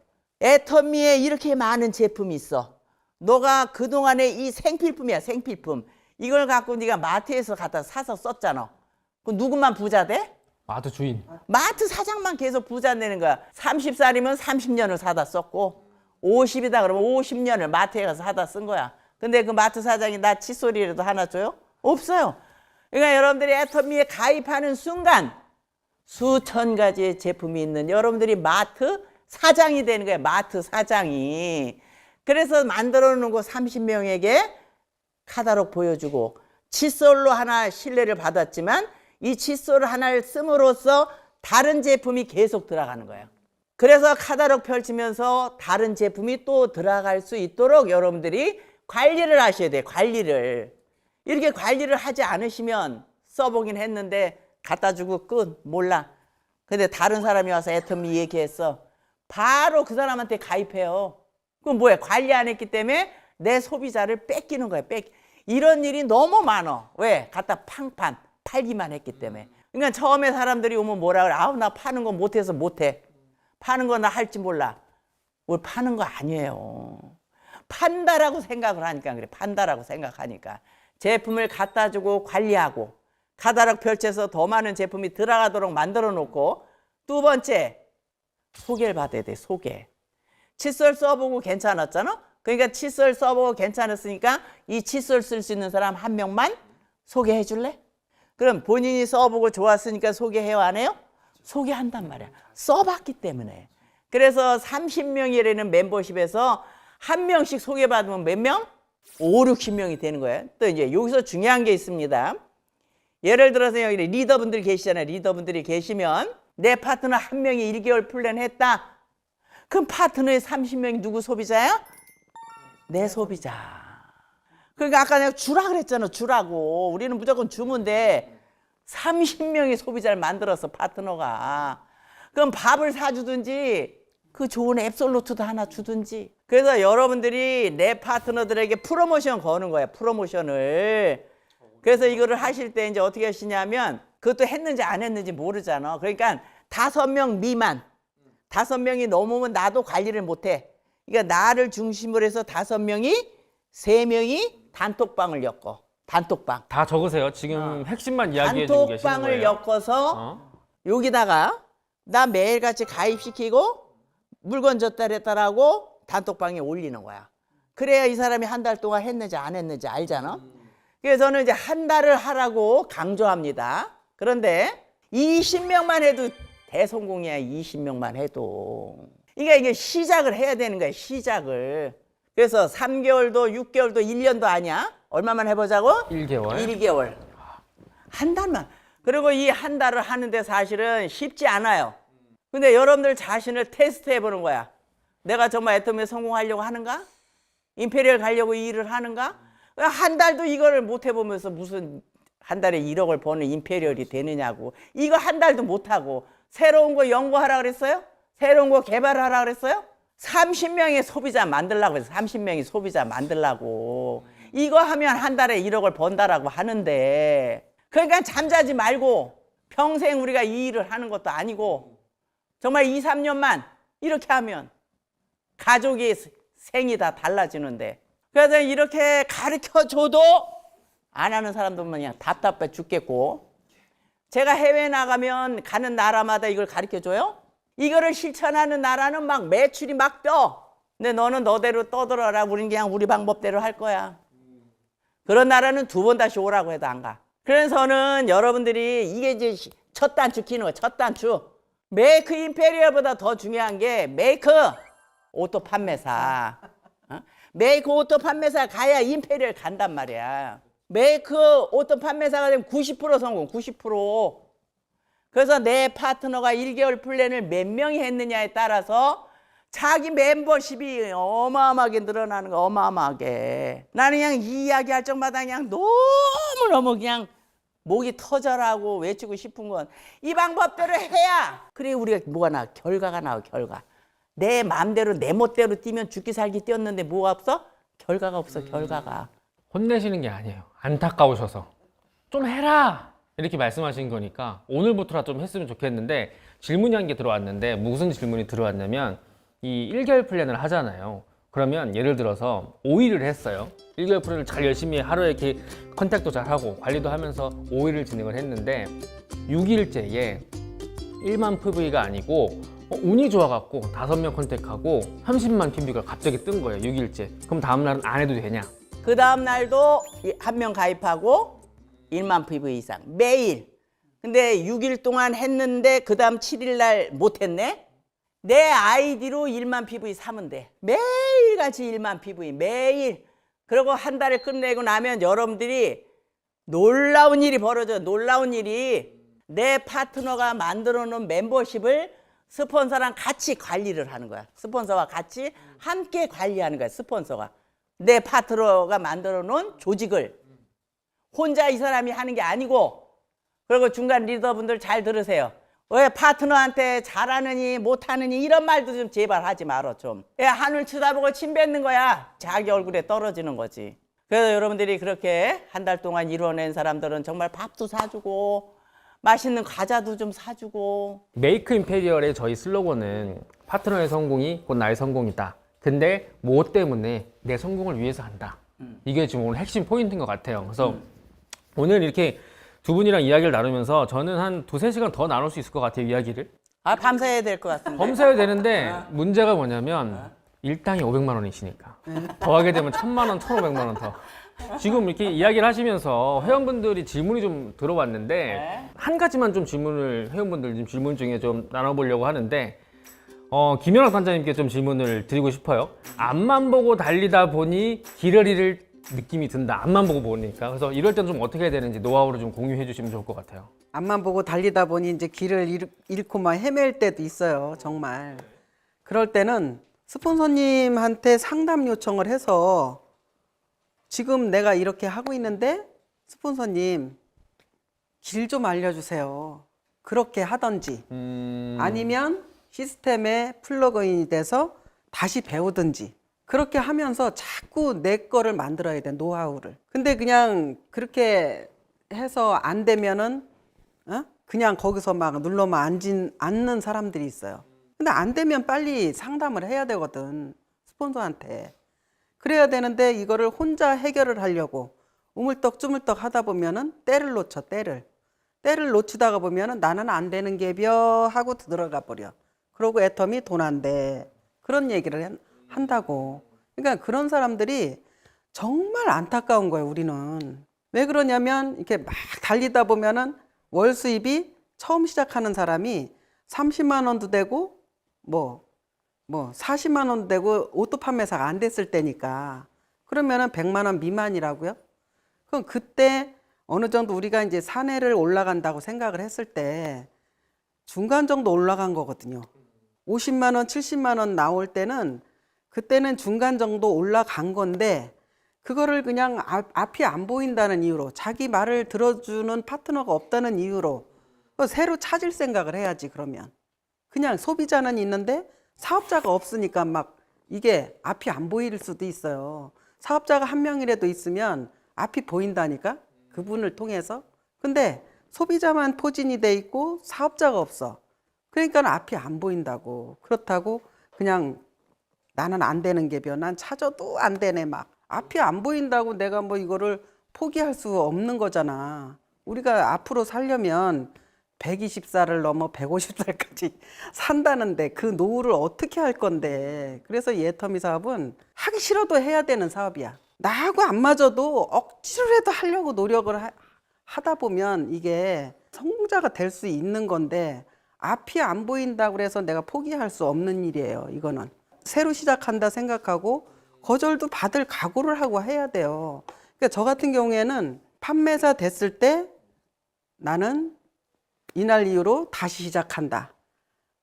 애터미에 이렇게 많은 제품이 있어. 너가 그동안에 이 생필품이야, 생필품. 이걸 갖고 네가 마트에서 갖다 사서 썼잖아. 그럼 누구만 부자 돼? 마트 주인. 마트 사장만 계속 부자 내는 거야. 30살이면 30년을 사다 썼고 50이다 그러면 50년을 마트에 가서 사다 쓴 거야. 근데 그 마트 사장이 나 칫솔이라도 하나 줘요? 없어요. 그러니까 여러분들이 애터미에 가입하는 순간 수천 가지의 제품이 있는 여러분들이 마트 사장이 되는 거예요. 마트 사장이. 그래서 만들어 놓은 거 30명에게 카talog 보여주고 칫솔로 하나 신뢰를 받았지만 이 칫솔 하나를 씀으로써 다른 제품이 계속 들어가는 거예요. 그래서 카talog 펼치면서 다른 제품이 또 들어갈 수 있도록 여러분들이 관리를 하셔야 돼요. 관리를. 이렇게 관리를 하지 않으시면 써보긴 했는데 갖다 주고 끝. 몰라. 근데 다른 사람이 와서 애터미 얘기했어. 바로 그 사람한테 가입해요. 그럼 뭐야? 관리 안 했기 때문에 내 소비자를 뺏기는 거야. 이런 일이 너무 많아. 왜? 갖다 팡판 팔기만 했기 때문에. 그러니까 처음에 사람들이 오면 뭐라 그래? 아우 나 파는 거 못해서 못해. 파는 거 나 할지 몰라. 우리 파는 거 아니에요. 판다라고 생각을 하니까 그래. 판다라고 생각하니까. 제품을 갖다 주고 관리하고 카talog 펼쳐서 더 많은 제품이 들어가도록 만들어 놓고 두 번째 소개를 받아야 돼. 소개. 칫솔 써보고 괜찮았잖아. 그러니까 칫솔 써보고 괜찮았으니까 이 칫솔 쓸 수 있는 사람 한 명만 소개해 줄래? 그럼 본인이 써보고 좋았으니까 소개해요 안 해요? 소개한단 말이야. 써봤기 때문에. 그래서 30명이라는 멤버십에서 한 명씩 소개받으면 몇 명? 5, 60명이 되는 거예요. 또 이제 여기서 중요한 게 있습니다. 예를 들어서 여기 리더분들 계시잖아요. 리더분들이 계시면 내 파트너 한 명이 1개월 플랜 했다. 그럼 파트너의 30명이 누구 소비자야? 내 소비자. 그러니까 아까 내가 주라 그랬잖아. 주라고. 우리는 무조건 주면 돼. 30명의 소비자를 만들었어. 파트너가. 그럼 밥을 사주든지 그 좋은 앱솔루트도 하나 주든지. 그래서 여러분들이 내 파트너들에게 프로모션 거는 거야. 프로모션을. 그래서 이거를 하실 때 이제 어떻게 하시냐면 그것도 했는지 안 했는지 모르잖아. 그러니까 5명 미만. 5명이 넘으면 나도 관리를 못해. 그러니까 나를 중심으로 해서 5명이 3명이 단톡방을 엮어. 단톡방. 다 적으세요. 지금 핵심만 이야기해 주고 계시는 단톡방을 거예요. 엮어서 여기다가 나 매일같이 가입시키고 물건 줬다랬다라고 단톡방에 올리는 거야. 그래야 이 사람이 한 달 동안 했는지 안 했는지 알잖아. 그래서 저는 이제 한 달을 하라고 강조합니다. 그런데 20명만 해도 대성공이야. 20명만 해도. 그러니까 이게 시작을 해야 되는 거야. 시작을. 그래서 3개월도 6개월도 1년도 아니야. 얼마만 해보자고? 1개월. 1개월. 한 달만. 그리고 이 한 달을 하는데 사실은 쉽지 않아요. 근데 여러분들 자신을 테스트 해보는 거야. 내가 정말 애터미에 성공하려고 하는가? 임페리얼 가려고 이 일을 하는가? 한 달도 이거를 못 해보면서 무슨 한 달에 1억을 버는 임페리얼이 되느냐고. 이거 한 달도 못하고 새로운 거 연구하라 그랬어요? 새로운 거 개발하라 그랬어요? 30명의 소비자 만들라고 해서 30명의 소비자 만들라고. 이거 하면 한 달에 1억을 번다라고 하는데 그러니까 잠자지 말고 평생 우리가 이 일을 하는 것도 아니고 정말 2, 3년만 이렇게 하면 가족의 생이 다 달라지는데 그래서 이렇게 가르쳐줘도 안 하는 사람도 그냥 답답해 죽겠고 제가 해외 나가면 가는 나라마다 이걸 가르쳐줘요? 이거를 실천하는 나라는 막 매출이 막 떠. 근데 너는 너대로 떠들어라. 우린 그냥 우리 방법대로 할 거야. 그런 나라는 2번 다시 오라고 해도 안 가. 그래서는 여러분들이 이게 이제 첫 단추 키는 거야. 첫 단추. 메이크 임페리얼보다 더 중요한 게 메이크 오토 판매사. 메이크 오토 판매사 가야 임페리얼 간단 말이야. 메이크 오토 판매사가 되면 90% 성공. 90%. 그래서 내 파트너가 1개월 플랜을 몇 명이 했느냐에 따라서 자기 멤버십이 어마어마하게 늘어나는 거. 어마어마하게. 나는 그냥 이 이야기 할 적마다 그냥 너무너무 그냥 목이 터져라고 외치고 싶은 건 이 방법대로 해야 그래 우리가 뭐가 나와. 결과가 나와. 결과. 내 마음대로 내 멋대로 뛰면 죽기 살기 뛰었는데 뭐가 없어? 결과가 없어. 결과가. 혼내시는 게 아니에요. 안타까우셔서. 좀 해라! 이렇게 말씀하신 거니까 오늘부터라도 좀 했으면 좋겠는데 질문이 한 개 들어왔는데 무슨 질문이 들어왔냐면 이 1개월 플랜을 하잖아요. 그러면 예를 들어서 5일을 했어요. 1개월 플랜을 잘 열심히 하루에 이렇게 컨택도 잘 하고 관리도 하면서 5일을 진행을 했는데 6일째에 1만 PV가 아니고 운이 좋아갖고 5명 컨택하고 30만 PV가 갑자기 뜬 거예요. 6일째. 그럼 다음날은 안 해도 되냐? 그 다음 날도 한 명 가입하고 1만 PV 이상 매일 근데 6일 동안 했는데 그 다음 7일 날 못했네? 내 아이디로 1만 PV 사면 돼. 매일같이 1만 PV 매일. 그리고 한 달을 끝내고 나면 여러분들이 놀라운 일이 벌어져. 놀라운 일이 내 파트너가 만들어 놓은 멤버십을 스폰서랑 같이 관리를 하는 거야. 스폰서와 같이 함께 관리하는 거야. 스폰서가. 내 파트너가 만들어 놓은 조직을 혼자 이 사람이 하는 게 아니고. 그리고 중간 리더분들 잘 들으세요. 왜 파트너한테 잘하느니 못하느니 이런 말도 좀 제발 하지 말어 좀. 하늘 쳐다보고 침 뱉는 거야. 자기 얼굴에 떨어지는 거지. 그래서 여러분들이 그렇게 한 달 동안 이뤄낸 사람들은 정말 밥도 사주고 맛있는 과자도 좀 사주고. 메이크 임페리얼의 저희 슬로건은 파트너의 성공이 곧 나의 성공이다. 근데 뭐 때문에 내 성공을 위해서 한다. 이게 지금 오늘 핵심 포인트인 것 같아요. 그래서 오늘 이렇게 두 분이랑 이야기를 나누면서 저는 한 2-3시간 더 나눌 수 있을 것 같아요, 이야기를. 밤새야 될 것 같은데. 범사야 되는데 문제가 뭐냐면 일당이 500만 원이시니까 더하게 되면 1000만 원, 1500만 원 더. 지금 이렇게 이야기를 하시면서 회원분들이 질문이 좀 들어왔는데 한 가지만 좀 질문을 회원분들 지금 질문 중에 좀 나눠보려고 하는데 김연학 단장님께 좀 질문을 드리고 싶어요. 앞만 보고 달리다 보니 길을 잃을 느낌이 든다. 앞만 보고 보니까. 그래서 이럴 때는 좀 어떻게 해야 되는지 노하우를 좀 공유해 주시면 좋을 것 같아요. 앞만 보고 달리다 보니 이제 길을 잃고 막 헤맬 때도 있어요. 정말. 그럴 때는 스폰서님한테 상담 요청을 해서 지금 내가 이렇게 하고 있는데 스폰서님 길 좀 알려주세요. 그렇게 하던지 아니면 시스템에 플러그인이 돼서 다시 배우든지 그렇게 하면서 자꾸 내 거를 만들어야 돼, 노하우를. 근데 그냥 그렇게 해서 안 되면은 그냥 거기서 막 눌러만 앉는 사람들이 있어요. 근데 안 되면 빨리 상담을 해야 되거든, 스폰서한테. 그래야 되는데 이거를 혼자 해결을 하려고 우물떡 하다 보면은 때를 놓쳐, 때를 놓치다가 보면은 나는 안 되는 게벼 하고 들어가 버려. 그러고 애터미 돈 안 돼. 그런 얘기를 한다고. 그러니까 그런 사람들이 정말 안타까운 거예요, 우리는. 왜 그러냐면 이렇게 막 달리다 보면은 월 수입이 처음 시작하는 사람이 30만 원도 되고 뭐 40만 원도 되고 오토 판매사가 안 됐을 때니까. 그러면은 100만 원 미만이라고요? 그럼 그때 어느 정도 우리가 이제 산에를 올라간다고 생각을 했을 때 중간 정도 올라간 거거든요. 50만 원, 70만 원 나올 때는 그때는 중간 정도 올라간 건데 그거를 그냥 앞이 안 보인다는 이유로 자기 말을 들어주는 파트너가 없다는 이유로 새로 찾을 생각을 해야지. 그러면 그냥 소비자는 있는데 사업자가 없으니까 막 이게 앞이 안 보일 수도 있어요. 사업자가 한 명이라도 있으면 앞이 보인다니까, 그분을 통해서. 근데 소비자만 포진이 돼 있고 사업자가 없어. 그러니까 앞이 안 보인다고. 그렇다고 그냥 나는 안 되는 게벼, 난 찾아도 안 되네, 막 앞이 안 보인다고 내가 뭐 이거를 포기할 수 없는 거잖아. 우리가 앞으로 살려면 120살을 넘어 150살까지 산다는데 그 노후를 어떻게 할 건데. 그래서 이 애터미 사업은 하기 싫어도 해야 되는 사업이야. 나하고 안 맞아도 억지로라도 하려고 노력을 하다 보면 이게 성공자가 될 수 있는 건데 앞이 안 보인다고 그래서 내가 포기할 수 없는 일이에요. 이거는 새로 시작한다 생각하고 거절도 받을 각오를 하고 해야 돼요. 그러니까 저 같은 경우에는 판매사 됐을 때 나는 이날 이후로 다시 시작한다.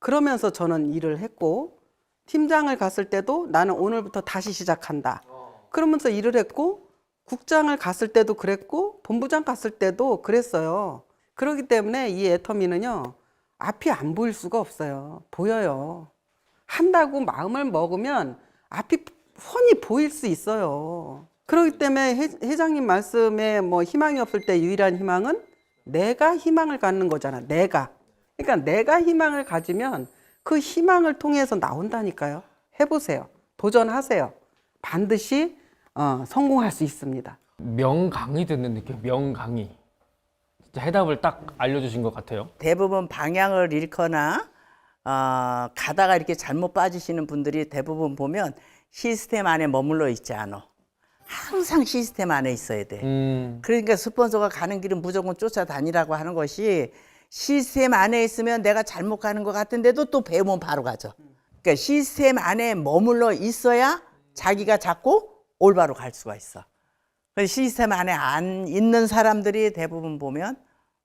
그러면서 저는 일을 했고, 팀장을 갔을 때도 나는 오늘부터 다시 시작한다. 그러면서 일을 했고, 국장을 갔을 때도 그랬고, 본부장 갔을 때도 그랬어요. 그렇기 때문에 이 애터미는요, 앞이 안 보일 수가 없어요. 보여요. 한다고 마음을 먹으면 앞이 훤히 보일 수 있어요. 그렇기 때문에 회장님 말씀에 뭐 희망이 없을 때 유일한 희망은 내가 희망을 갖는 거잖아. 내가. 그러니까 내가 희망을 가지면 그 희망을 통해서 나온다니까요. 해보세요. 도전하세요. 반드시 성공할 수 있습니다. 명강의 듣는 느낌, 명강의. 진짜 해답을 딱 알려주신 것 같아요. 대부분 방향을 잃거나 가다가 이렇게 잘못 빠지시는 분들이 대부분 보면 시스템 안에 머물러 있지 않아. 항상 시스템 안에 있어야 돼. 음. 그러니까 스폰서가 가는 길은 무조건 쫓아다니라고 하는 것이 시스템 안에 있으면 내가 잘못 가는 것 같은데도 또 배우면 바로 가죠. 그러니까 시스템 안에 머물러 있어야 자기가 자꾸 올바로 갈 수가 있어. 그래서 시스템 안에 안 있는 사람들이 대부분 보면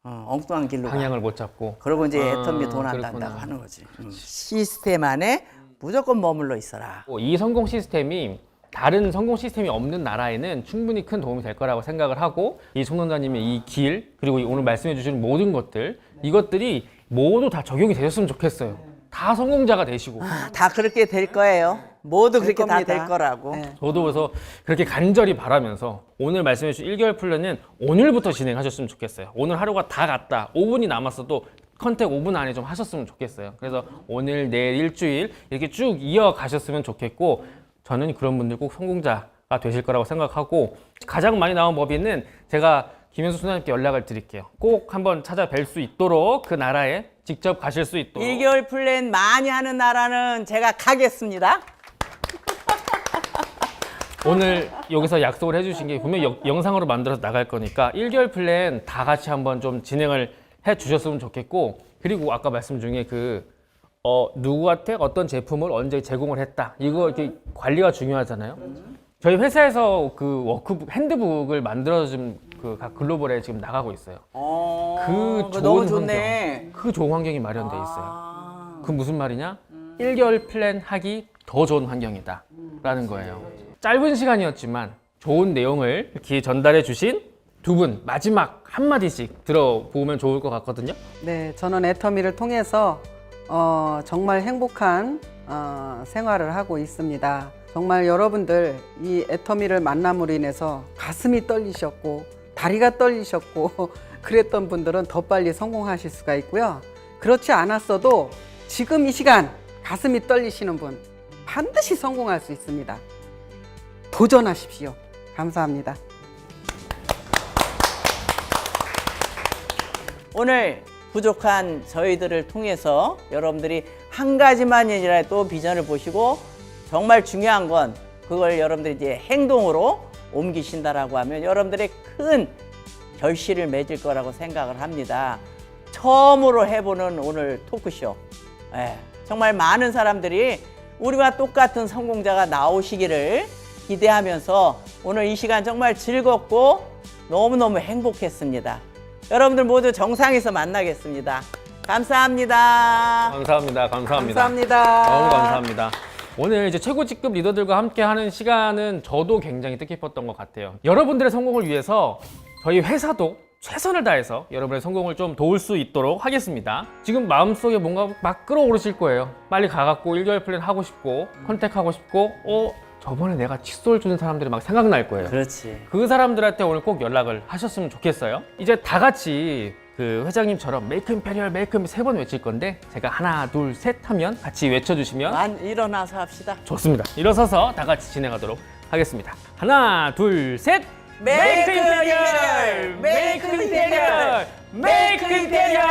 엉뚱한 길로 가. 방향을 못 잡고. 그러고 이제 아, 애터미 돈 안 그렇구나. 단다고 하는 거지. 시스템 안에 무조건 머물러 있어라. 이 성공 시스템이 다른 성공 시스템이 없는 나라에는 충분히 큰 도움이 될 거라고 생각을 하고, 이 송론자님의 이 길, 그리고 오늘 말씀해 주신 모든 것들, 이것들이 모두 다 적용이 되셨으면 좋겠어요. 다 성공자가 되시고. 다 그렇게 될 거예요. 모두 될 그렇게 다 겁니다. 될 거라고. 네. 저도 그래서 그렇게 간절히 바라면서 오늘 말씀해 주신 1개월 플랜은 오늘부터 진행하셨으면 좋겠어요. 오늘 하루가 다 갔다. 5분이 남았어도 컨택 5분 안에 좀 하셨으면 좋겠어요. 그래서 오늘, 내일, 일주일 이렇게 쭉 이어가셨으면 좋겠고, 저는 그런 분들 꼭 성공자가 되실 거라고 생각하고, 가장 많이 나온 법인은 제가 김현수 소장님께 연락을 드릴게요. 꼭 한번 찾아뵐 수 있도록 그 나라에 직접 가실 수 있도록. 1개월 플랜 많이 하는 나라는 제가 가겠습니다. 오늘 여기서 약속을 해주신 게 분명히 영상으로 만들어서 나갈 거니까 1개월 플랜 다 같이 한번 좀 진행을 해 주셨으면 좋겠고, 그리고 아까 말씀 중에 누구한테 어떤 제품을 언제 제공을 했다, 이거 이렇게 관리가 중요하잖아요. 저희 회사에서 그 워크북, 핸드북을 만들어준 각 글로벌에 지금 나가고 있어요. 그 좋은 너무 좋네. 환경, 그 좋은 환경이 마련돼 있어요. 그 무슨 말이냐? 1개월 플랜 하기 더 좋은 환경이다 라는 거예요. 짧은 시간이었지만 좋은 내용을 이렇게 전달해 주신 두 분, 마지막 한마디씩 들어보면 좋을 것 같거든요. 네, 저는 애터미를 통해서 정말 행복한 생활을 하고 있습니다. 정말 여러분들 이 애터미를 만남으로 인해서 가슴이 떨리셨고 다리가 떨리셨고 그랬던 분들은 더 빨리 성공하실 수가 있고요. 그렇지 않았어도 지금 이 시간 가슴이 떨리시는 분 반드시 성공할 수 있습니다. 도전하십시오. 감사합니다. 오늘 부족한 저희들을 통해서 여러분들이 한 가지만이라도 비전을 보시고, 정말 중요한 건 그걸 여러분들이 이제 행동으로 옮기신다라고 하면 여러분들의 큰 결실을 맺을 거라고 생각을 합니다. 처음으로 해보는 오늘 토크쇼. 정말 많은 사람들이 우리와 똑같은 성공자가 나오시기를 기대하면서 오늘 이 시간 정말 즐겁고 너무너무 행복했습니다. 여러분들 모두 정상에서 만나겠습니다. 감사합니다. 감사합니다. 감사합니다. 감사합니다. 너무 감사합니다. 오늘 이제 최고 직급 리더들과 함께 하는 시간은 저도 굉장히 뜻깊었던 것 같아요. 여러분들의 성공을 위해서 저희 회사도 최선을 다해서 여러분의 성공을 좀 도울 수 있도록 하겠습니다. 지금 마음속에 뭔가 막 끌어오르실 거예요. 빨리 가갖고 1개월 플랜 하고 싶고, 컨택하고 싶고, 저번에 내가 칫솔 주는 사람들이 막 생각날 거예요. 그렇지. 그 사람들한테 오늘 꼭 연락을 하셨으면 좋겠어요. 이제 다 같이 그 회장님처럼 메이크 임페리얼, 메이크 3번 외칠 건데, 제가 하나, 둘, 셋 하면 같이 외쳐주시면 일어나서 합시다. 좋습니다. 일어서서 다 같이 진행하도록 하겠습니다. 하나, 둘, 셋! 메이크 임페리얼! 메이크 임페리얼! 메이크 임페리얼!